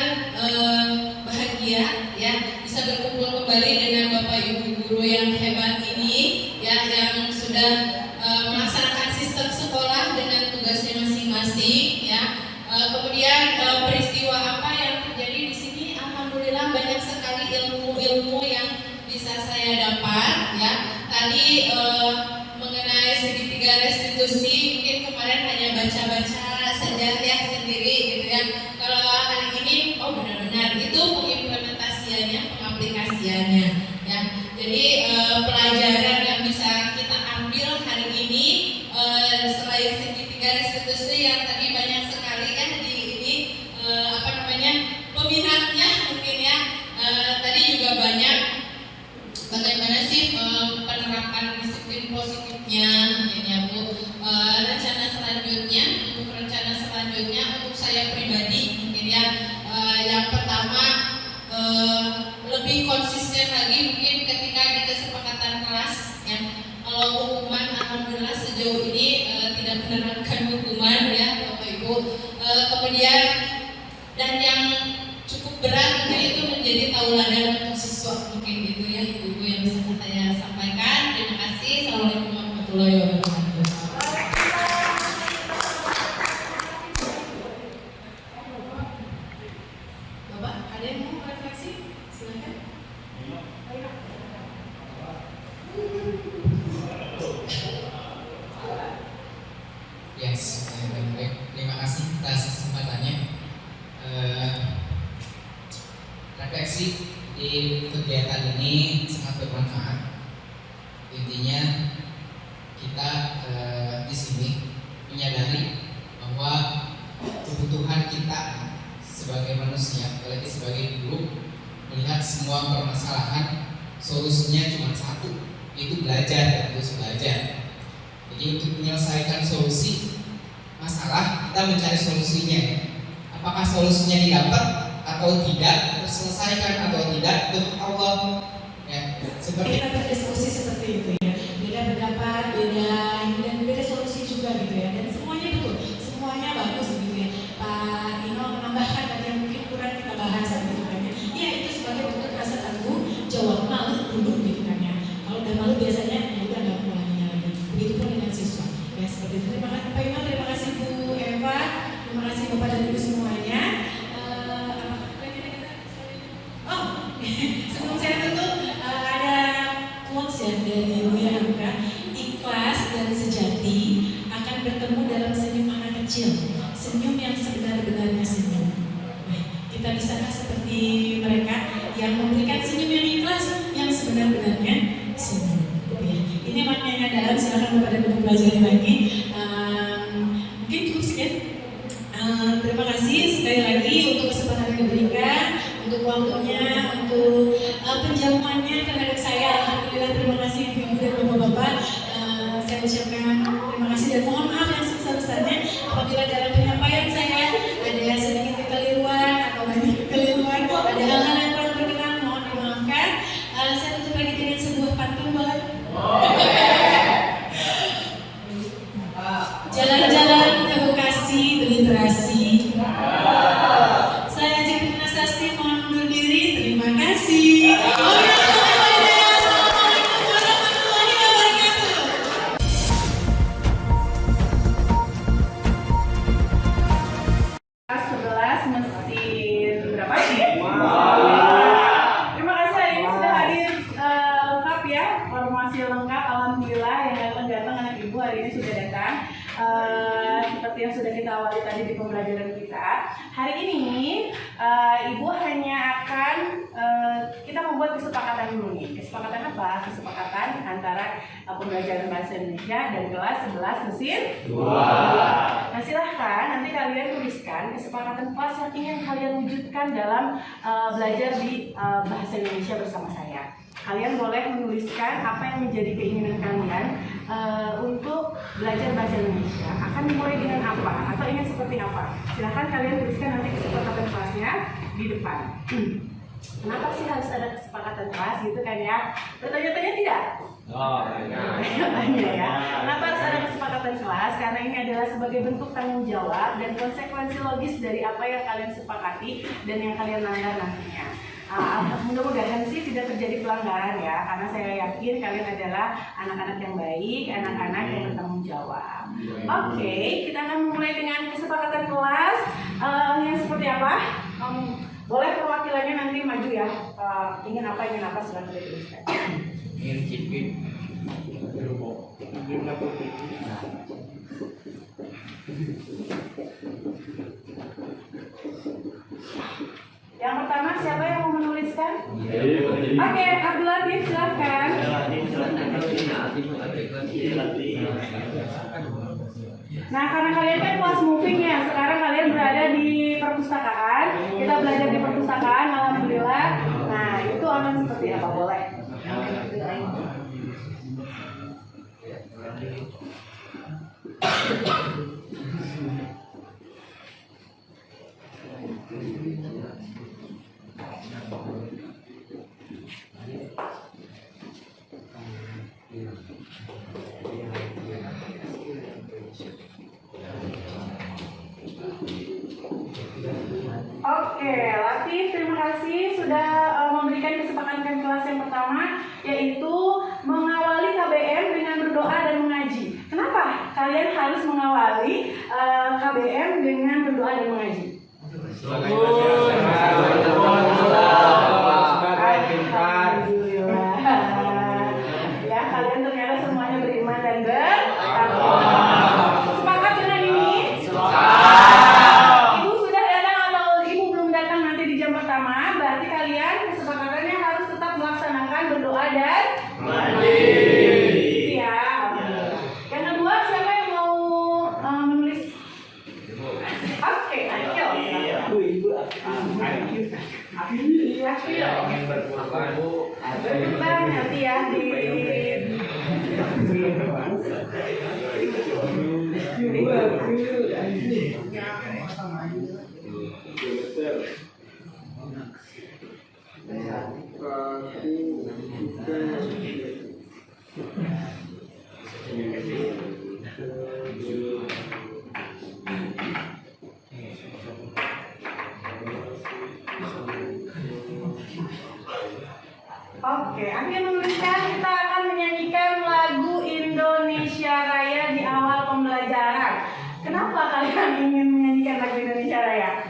bahagia, ya, bisa berkumpul kembali dengan Bapak Ibu guru yang hebat ini, ya, yang sudah melaksanakan sistem sekolah dengan tugasnya masing-masing, ya. Kemudian peristiwa apa yang terjadi di sini, alhamdulillah banyak sekali ilmu-ilmu yang saya dapat ya tadi mengenai segitiga restitusi mungkin kemarin hanya baca-baca saja ya sendiri gitu ya. Kalau hari ini benar-benar itu pengimplementasiannya, pengaplikasiannya ya. Jadi pelajaran yang bisa kita ambil hari ini selain segitiga restitusi yang tadi banyak sekali kan di ini peminatnya mungkin ya. Tadi juga banyak bagaimana sih penerapan disiplin positifnya mungkin ya Bu. Rencana selanjutnya untuk saya pribadi mungkin ya yang pertama lebih konsisten lagi mungkin ketika di kesepakatan kelas ya. Kalau hukuman alhamdulillah sejauh ini tidak menerapkan hukuman ya Bapak Ibu. Kemudian dan yang cukup berat mungkin itu menjadi tauladan untuk siswa mungkin gitu ya Ibu yang bisa saya sampaikan. Terima kasih. Assalamualaikum warahmatullahi wabarakatuh. Bapak, ada yang mau refleksi? Silakan. Yes, baik. Terima kasih atas kesempatannya. Refleksi di kegiatan ini sangat bermanfaat. Intinya kita di sini menyadari bahwa kebutuhan kita sebagai manusia, apalagi sebagai guru, melihat semua permasalahan solusinya cuma satu, yaitu belajar, terus belajar. Jadi untuk menyelesaikan solusi masalah kita mencari solusinya. Apakah solusinya didapat atau tidak, terselesaikan atau tidak, itu Allah ya. Seperti Kita berdiskusi seperti itu ya, beda pendapat, beda solusi juga gitu ya, dan semuanya betul, semuanya bagus gitu ya. Pak Ino menambahkan tadi yang mungkin kurang kita bahas gitu kan ya. Iya, itu sebagai bentuk rasa tanggung jawab, malu dulu gitu kan ya. Kalau udah malu biasanya ya udah nggak mengulanginya lagi. Begitupun dengan siswa ya, seperti itu. Terima kasih Pak Ino, terima kasih Bu Eva, terima kasih Bapak dan Ibu semuanya. Sebelum saya tutup ada quotes ya dari Buya Hamka, ikhlas dan sejati akan bertemu dalam senyum anak kecil, senyum yang sebenar-benarnya senyum. Nah, kita bisakah seperti mereka yang memberikan senyum yang ikhlas, yang sebenar-benarnya senyum? Ini maknanya dalam, silakan Bapak dan Ibu pelajari lagi. Mungkin cukup sekian. Terima kasih sekali lagi untuk kesempatan yang diberikan, untuk waktunya, untuk penjamuannya terhadap saya. Alhamdulillah, terima kasih Ibu dan Bapak-bapak. Saya ucapkan terima kasih dan mohon maaf yang sebesar-besarnya apabila dalam penyampaian saya ada sedikit kekeliruan atau banyak kekeliruan, ada hal-hal yang kurang berkenan, mohon dimaafkan. Saya tutup lagi dengan sebuah pantun boleh? Jalan-jalan ke Bekasi berliterasi. Saya Jepun Nasasti mohon undur diri. Terima kasih. Assalamualaikum warahmatullahi wabarakatuh. 11 mesin berapa ini? Terima kasih hari ini sudah hadir lengkap ya, formasi lengkap. Alhamdulillah yang datang anak ibu hari ini sudah datang. Seperti yang sudah kita awali tadi di pembelajaran kita, hari ini ibu hanya akan kita membuat kesepakatan dulu nih. Kesepakatan apa? Kesepakatan antara pembelajaran bahasa Indonesia dan kelas 11 mesin 2. Nah silahkan nanti kalian tuliskan kesepakatan kelas yang ingin kalian wujudkan dalam belajar di bahasa Indonesia bersama saya. Kalian boleh menuliskan apa yang menjadi keinginan kalian untuk belajar bahasa Indonesia. Akan dimulai dengan apa? Atau ingin seperti apa? Silahkan kalian tuliskan nanti kesepakatan kelasnya di depan. Kenapa sih harus ada kesepakatan kelas gitu kan ya? Bertanya-tanya tidak? Tanya ya. Kenapa harus ada kesepakatan kelas? Karena ini adalah sebagai bentuk tanggung jawab dan konsekuensi logis dari apa yang kalian sepakati dan yang kalian langgar nantinya. Mudah-mudahan sih tidak terjadi pelanggaran ya, karena saya yakin kalian adalah anak-anak yang baik, anak-anak yang bertanggung jawab. Oke, kita akan mulai dengan kesepakatan kelas yang seperti apa? Boleh perwakilannya nanti maju ya. Ingin apa silakan dituliskan. Yang pertama siapa yang mau menuliskan? Oke, Abdul Latif silahkan. Nah, karena kalian kan kelas moving ya, sekarang kalian berada di perpustakaan. Kita belajar di perpustakaan, alhamdulillah. Nah, itu akan seperti apa, boleh? Oke, Latif, terima kasih sudah memberikan kesepakatan kelas yang pertama, yaitu mengawali KBM dengan berdoa dan mengaji. Kenapa kalian harus mengawali KBM dengan berdoa dan mengaji? Alhamdulillah. Ya, kalian ternyata semuanya beriman dan bertakwa. Sepakat dengan ini? Ibu sudah datang atau ibu belum datang nanti di jam pertama, berarti kalian kesepakatannya harus tetap melaksanakan berdoa dan mengaji. Ya. Yang kedua, siapa yang mau menulis? Oke, ayo. Berkembang nanti ya di Oke, akhirnya menuliskan kita akan menyanyikan lagu Indonesia Raya di awal pembelajaran. Kenapa kalian ingin menyanyikan lagu Indonesia Raya?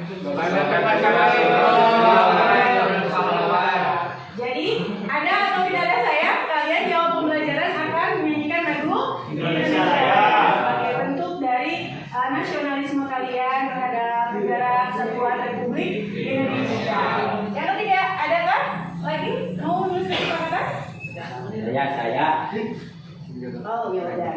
Jadi, ada atau tidak ada saya? Kalian di awal pembelajaran akan menyanyikan lagu Indonesia Raya sebagai bentuk dari nasionalisme kalian terhadap negara kesatuan Republik Indonesia. Yang ketiga, adakah lagi mau menulis kesepakatan? Saya. Oh, ya udah.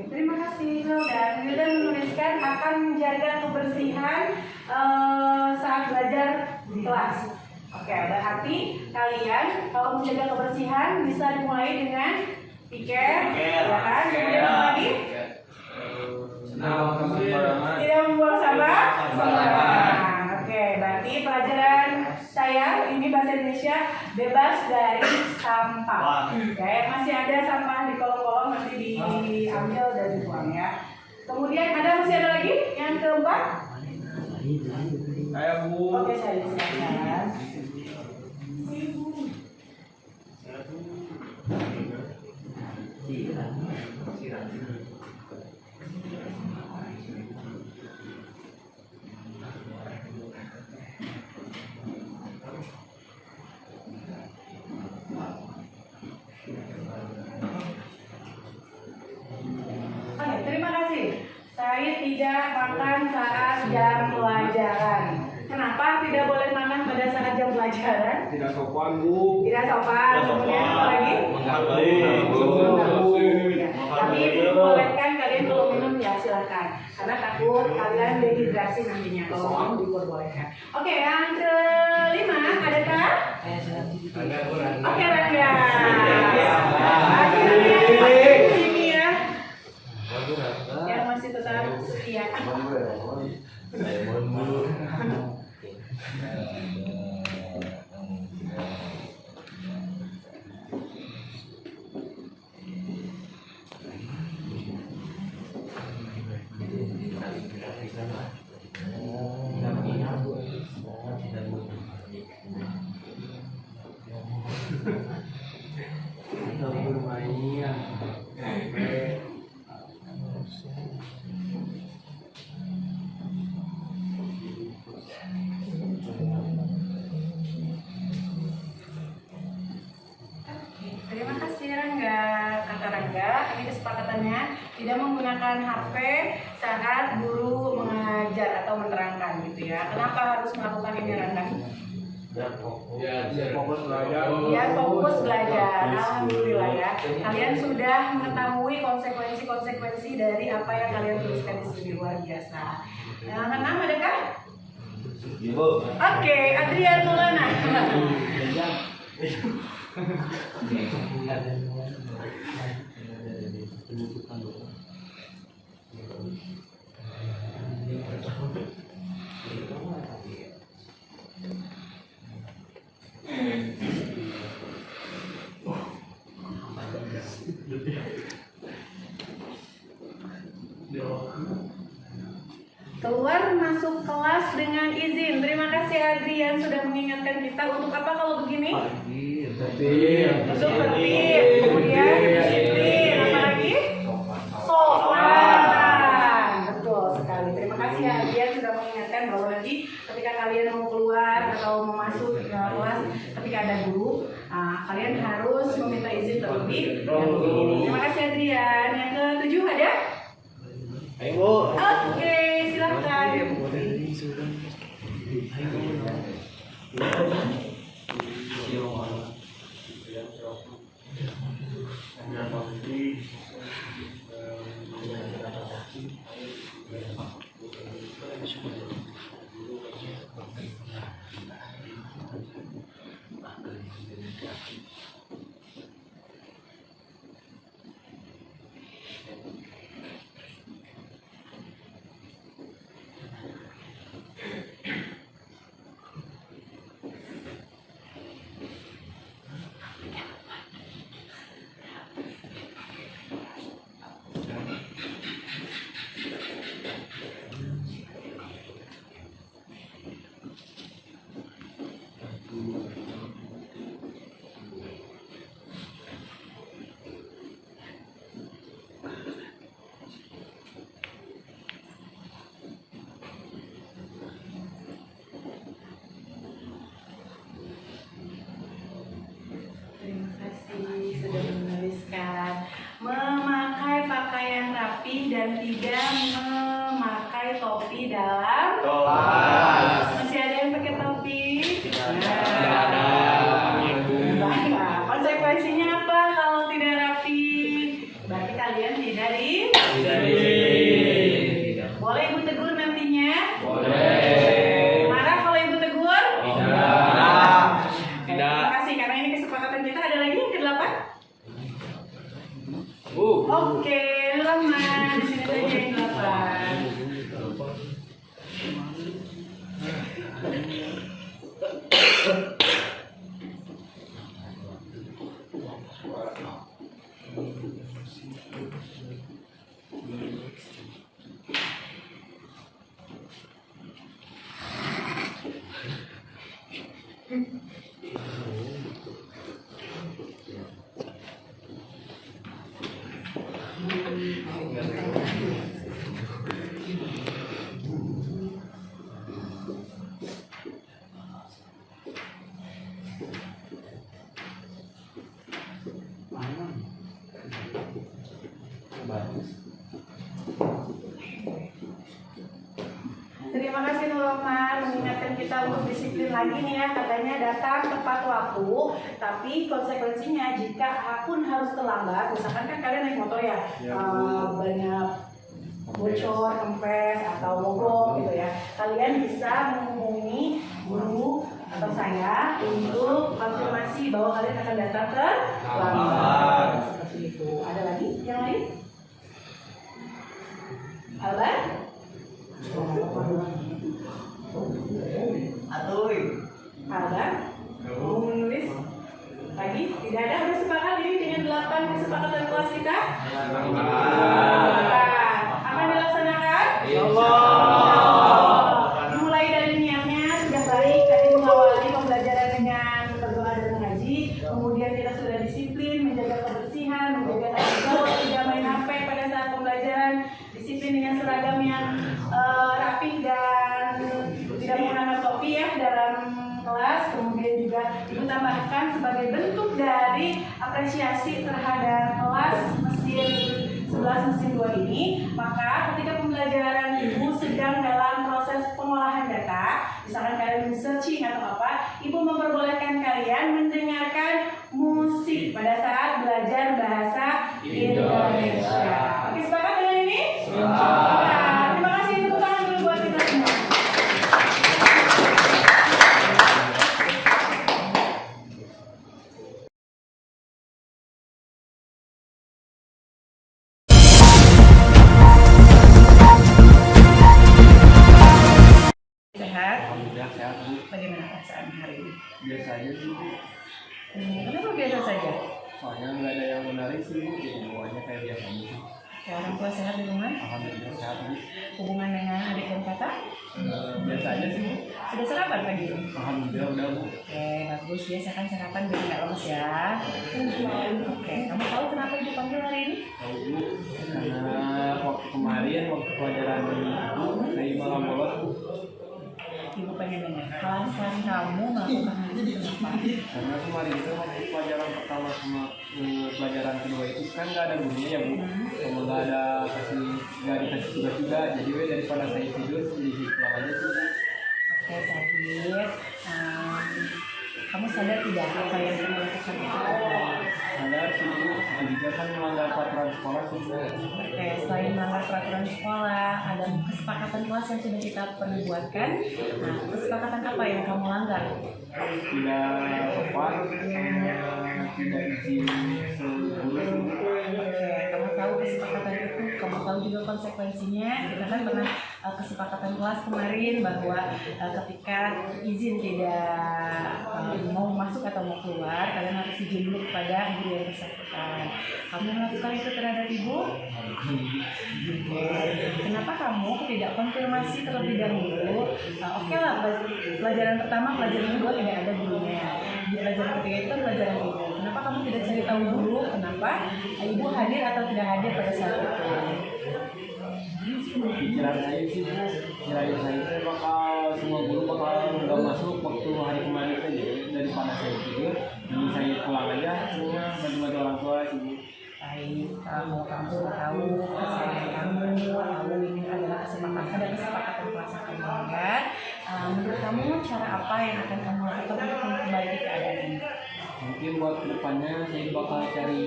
Terima kasih Wildan. Wildan menuliskan akan menjaga kebersihan saat belajar di kelas. Oke, berarti kalian kalau menjaga kebersihan bisa dimulai dengan piket, ya kan? Kemudian apa lagi? Tidak membuang sampah sembarangan. Oke, berarti pelajaran saya ini bahasa Indonesia bebas dari sampah. Ya, masih ada sampah di kolom-kolom nanti diambil dan dibuang ya. Kemudian masih ada lagi yang keempat? Saya Bu. Oke, saya silakan. Oke, terima kasih. Saya tidak makan saat jam pelajaran. Kenapa tidak boleh makan pada saat jam pelajaran? Tidak sopan, Bu. Tidak sopan. Kemudian apa lagi? Ya. Tapi bolehkan kalian kalau minum ya silakan. Karena takut kalian dehidrasi nantinya kalau mau diperbolehkan. Oke, yang kelima adakah? Oke, Rania. Akhirnya ini ya. Yang masih tetap setia. Terima kasih Rangga, kata Rangga. Ini kesepakatannya tidak menggunakan HP saat guru mengajar atau menerangkan gitu ya. Kenapa harus melakukan ini Rangga? Biar fokus belajar. Biar fokus belajar. Alhamdulillah ya. Kalian sudah mengetahui konsekuensi dari apa yang kalian tuliskan di sini, luar biasa. Yang keenam adakah? Ibu. Oke, Adrian Maulana. Keluar masuk kelas dengan izin. Terima kasih Adrian sudah mengingatkan kita untuk apa kalau begini? Untuk tertib, kemudian disiplin, apa lagi? Sopan. Betul sekali. Terima kasih Adrian sudah mengingatkan bahwa nanti ketika kalian mau keluar atau mau masuk ke kelas ketika ada guru, kalian harus meminta izin terlebih dahulu. Terima kasih Adrian. Yang ketujuh ada? Ayo. Oke, silakan. Dan tidak memakai topi dalam kelas. Masih ada yang pakai topi? Nah, konsekuensinya apa kalau tidak rapi? Berarti kalian tidak di? Boleh ibu tegur nantinya? Boleh. Marah kalau ibu tegur? Tidak. Terima kasih karena ini kesepakatan kita. Ada lagi yang ke-8? Oke, lama. Di sini saja yang 8. Terima kasih Nur Rahman mengingatkan kita untuk disiplin lagi nih ya, katanya datang tepat waktu, tapi konsekuensinya jika akun harus terlambat, misalkan kan kalian naik motor ya, banyak bocor, kempes atau mogok gitu ya, kalian bisa menghubungi guru atau saya untuk konfirmasi bahwa kalian akan datang terlambat. Seperti itu. Ada lagi? Yang lain? Alban? Alban? Mau menulis lagi? Tidak ada, sudah sepakat ini dengan 8 kesepakatan kelas kita? Akan dilaksanakan? Mulai dari niatnya sudah baik, tadi mengawali pembelajaran dengan berdoa dan mengaji, kemudian kita sudah disiplin, menjaga kebersihan, menjaga tanggung jawab, tidak main HP pada saat pembelajaran, disiplin dengan seragam yang rapi dan tidak menggunakan topi ya dalam kelas. Kemudian juga Ibu tambahkan sebagai bentuk dari apresiasi terhadap kelas mesin 11 mesin 2 ini, maka ketika pembelajaran Ibu sedang dalam proses pengolahan data, misalkan kalian searching atau apa, Ibu memperbolehkan kalian mendengarkan musik pada saat belajar bahasa Indonesia. Oke, sepakat dengan ini? Nah, terima kasih, tepuk tangan dulu buat kita semua. Sehat? Alhamdulillah sehat Bu. Bagaimana perasaan hari ini? Biasa aja sih Bu. Kenapa biasa saja? Soalnya nggak ada yang menarik sih Bu. Jadi bawaannya kayak biasa aja sih. Ya, orang tua sehat di rumah? Alhamdulillah sehat Bu. Hubungan dengan adik dan kakak? Biasa aja sih Bu. Sudah sarapan pagi ini? Alhamdulillah udah Bu. Oke, bagus. Biasakan sarapan biar nggak lemes ya. Oke, kamu tahu kenapa Ibu panggil hari ini? Tahu Bu. Karena waktu kemarin waktu pelajaran Ibu saya malah bolos Bu. Ibu pengen dengar alasan kamu melakukan hal itu kenapa? Karena kemarin itu waktu pelajaran pertama sama pelajaran kedua itu kan nggak ada gurunya ya Bu. Sama nggak dikasih tugas juga. Jadi daripada saya tidur di pulang aja sih Bu. Oke, Syahid. Kamu sadar tidak apa yang kamu lakukan itu? Sadar sih Bu. Juga kan melanggar peraturan sekolah sih Bu. Oke, selain melanggar peraturan sekolah, ada kesepakatan kelas yang sudah kita pernah buatkan. Nah, kesepakatan apa yang kamu langgar? Tidak tepat, tidak izin seguru. Oke, kamu tahu kesepakatan itu, kamu tahu juga konsekuensinya. Kita kan pernah kesepakatan kelas kemarin bahwa ketika izin tidak mau masuk atau mau keluar, kalian harus izin dulu kepada guru yang bersangkutan. Kamu melakukan itu terhadap Ibu? Kenapa kamu tidak konfirmasi terlebih dahulu? Oke lah, pelajaran pertama, pelajaran kedua tidak ada gurunya. Di pelajaran ketiga itu pelajaran Ibu. Kenapa kamu tidak cari tahu dulu kenapa Ibu hadir atau tidak hadir pada saat itu? Pikiran saya sih Bu, kirain saya itu bakal semua guru bakal nggak masuk waktu hari kemarin aja. Daripada saya tidur, jadi saya pulang aja semua bantu-bantu orang tua sih Bu. Baik, kalau kamu sudah tahu kesalahan kamu, tahu ini adalah kesepakatan kelas yang kamu melanggar. Menurut kamu cara apa yang akan kamu lakukan untuk memperbaiki keadaan ini? Mungkin buat kedepannya saya bakal cari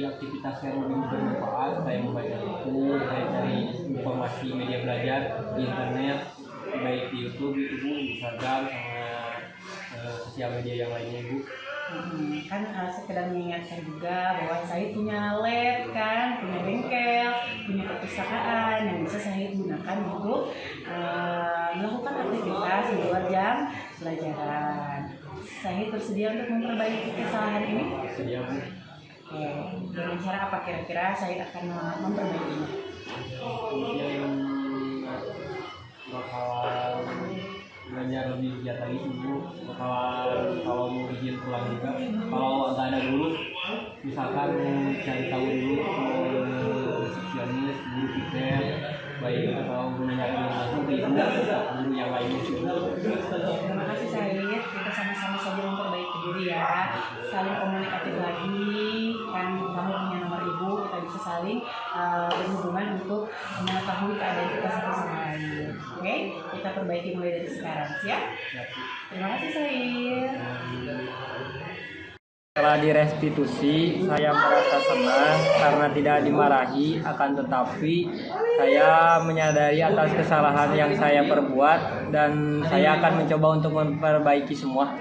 aktivitas yang lebih bermanfaat. Saya membaca buku, saya cari informasi media belajar di internet, baik di YouTube, Bu, di Instagram, sama sosial media yang lainnya Bu. Kan sekedar mengingatkan juga bahwa saya punya lab kan, punya bengkel, punya perpustakaan yang bisa saya gunakan untuk melakukan aktivitas di luar jam pelajaran. Saya tersedia untuk memperbaiki kesalahan ini? Sedia Bu. Oke, dengan cara apa kira-kira saya akan memperbaikinya? Mungkin bakal belajar lebih giat lagi sih Bu. Bakalan kalau mau izin pulang juga, kalau nggak ada guru misalkan cari tahu dulu resepsionis, guru piket, baik atau menanyakan langsung ke Ibu guru yang lainnya sih Bu. Terima kasih Syahid, kita sama-sama saja memperbaiki diri ya, saling komunikatif lagi, kan kamu punya nomor Ibu, kita bisa saling berhubungan untuk mengetahui keadaan kita satu sama lain. Oke, kita perbaiki mulai dari sekarang, siap? Terima kasih Syahid. Setelah direstitusi, saya merasa senang karena tidak dimarahi, akan tetapi saya menyadari atas kesalahan yang saya perbuat dan saya akan mencoba untuk memperbaiki semua.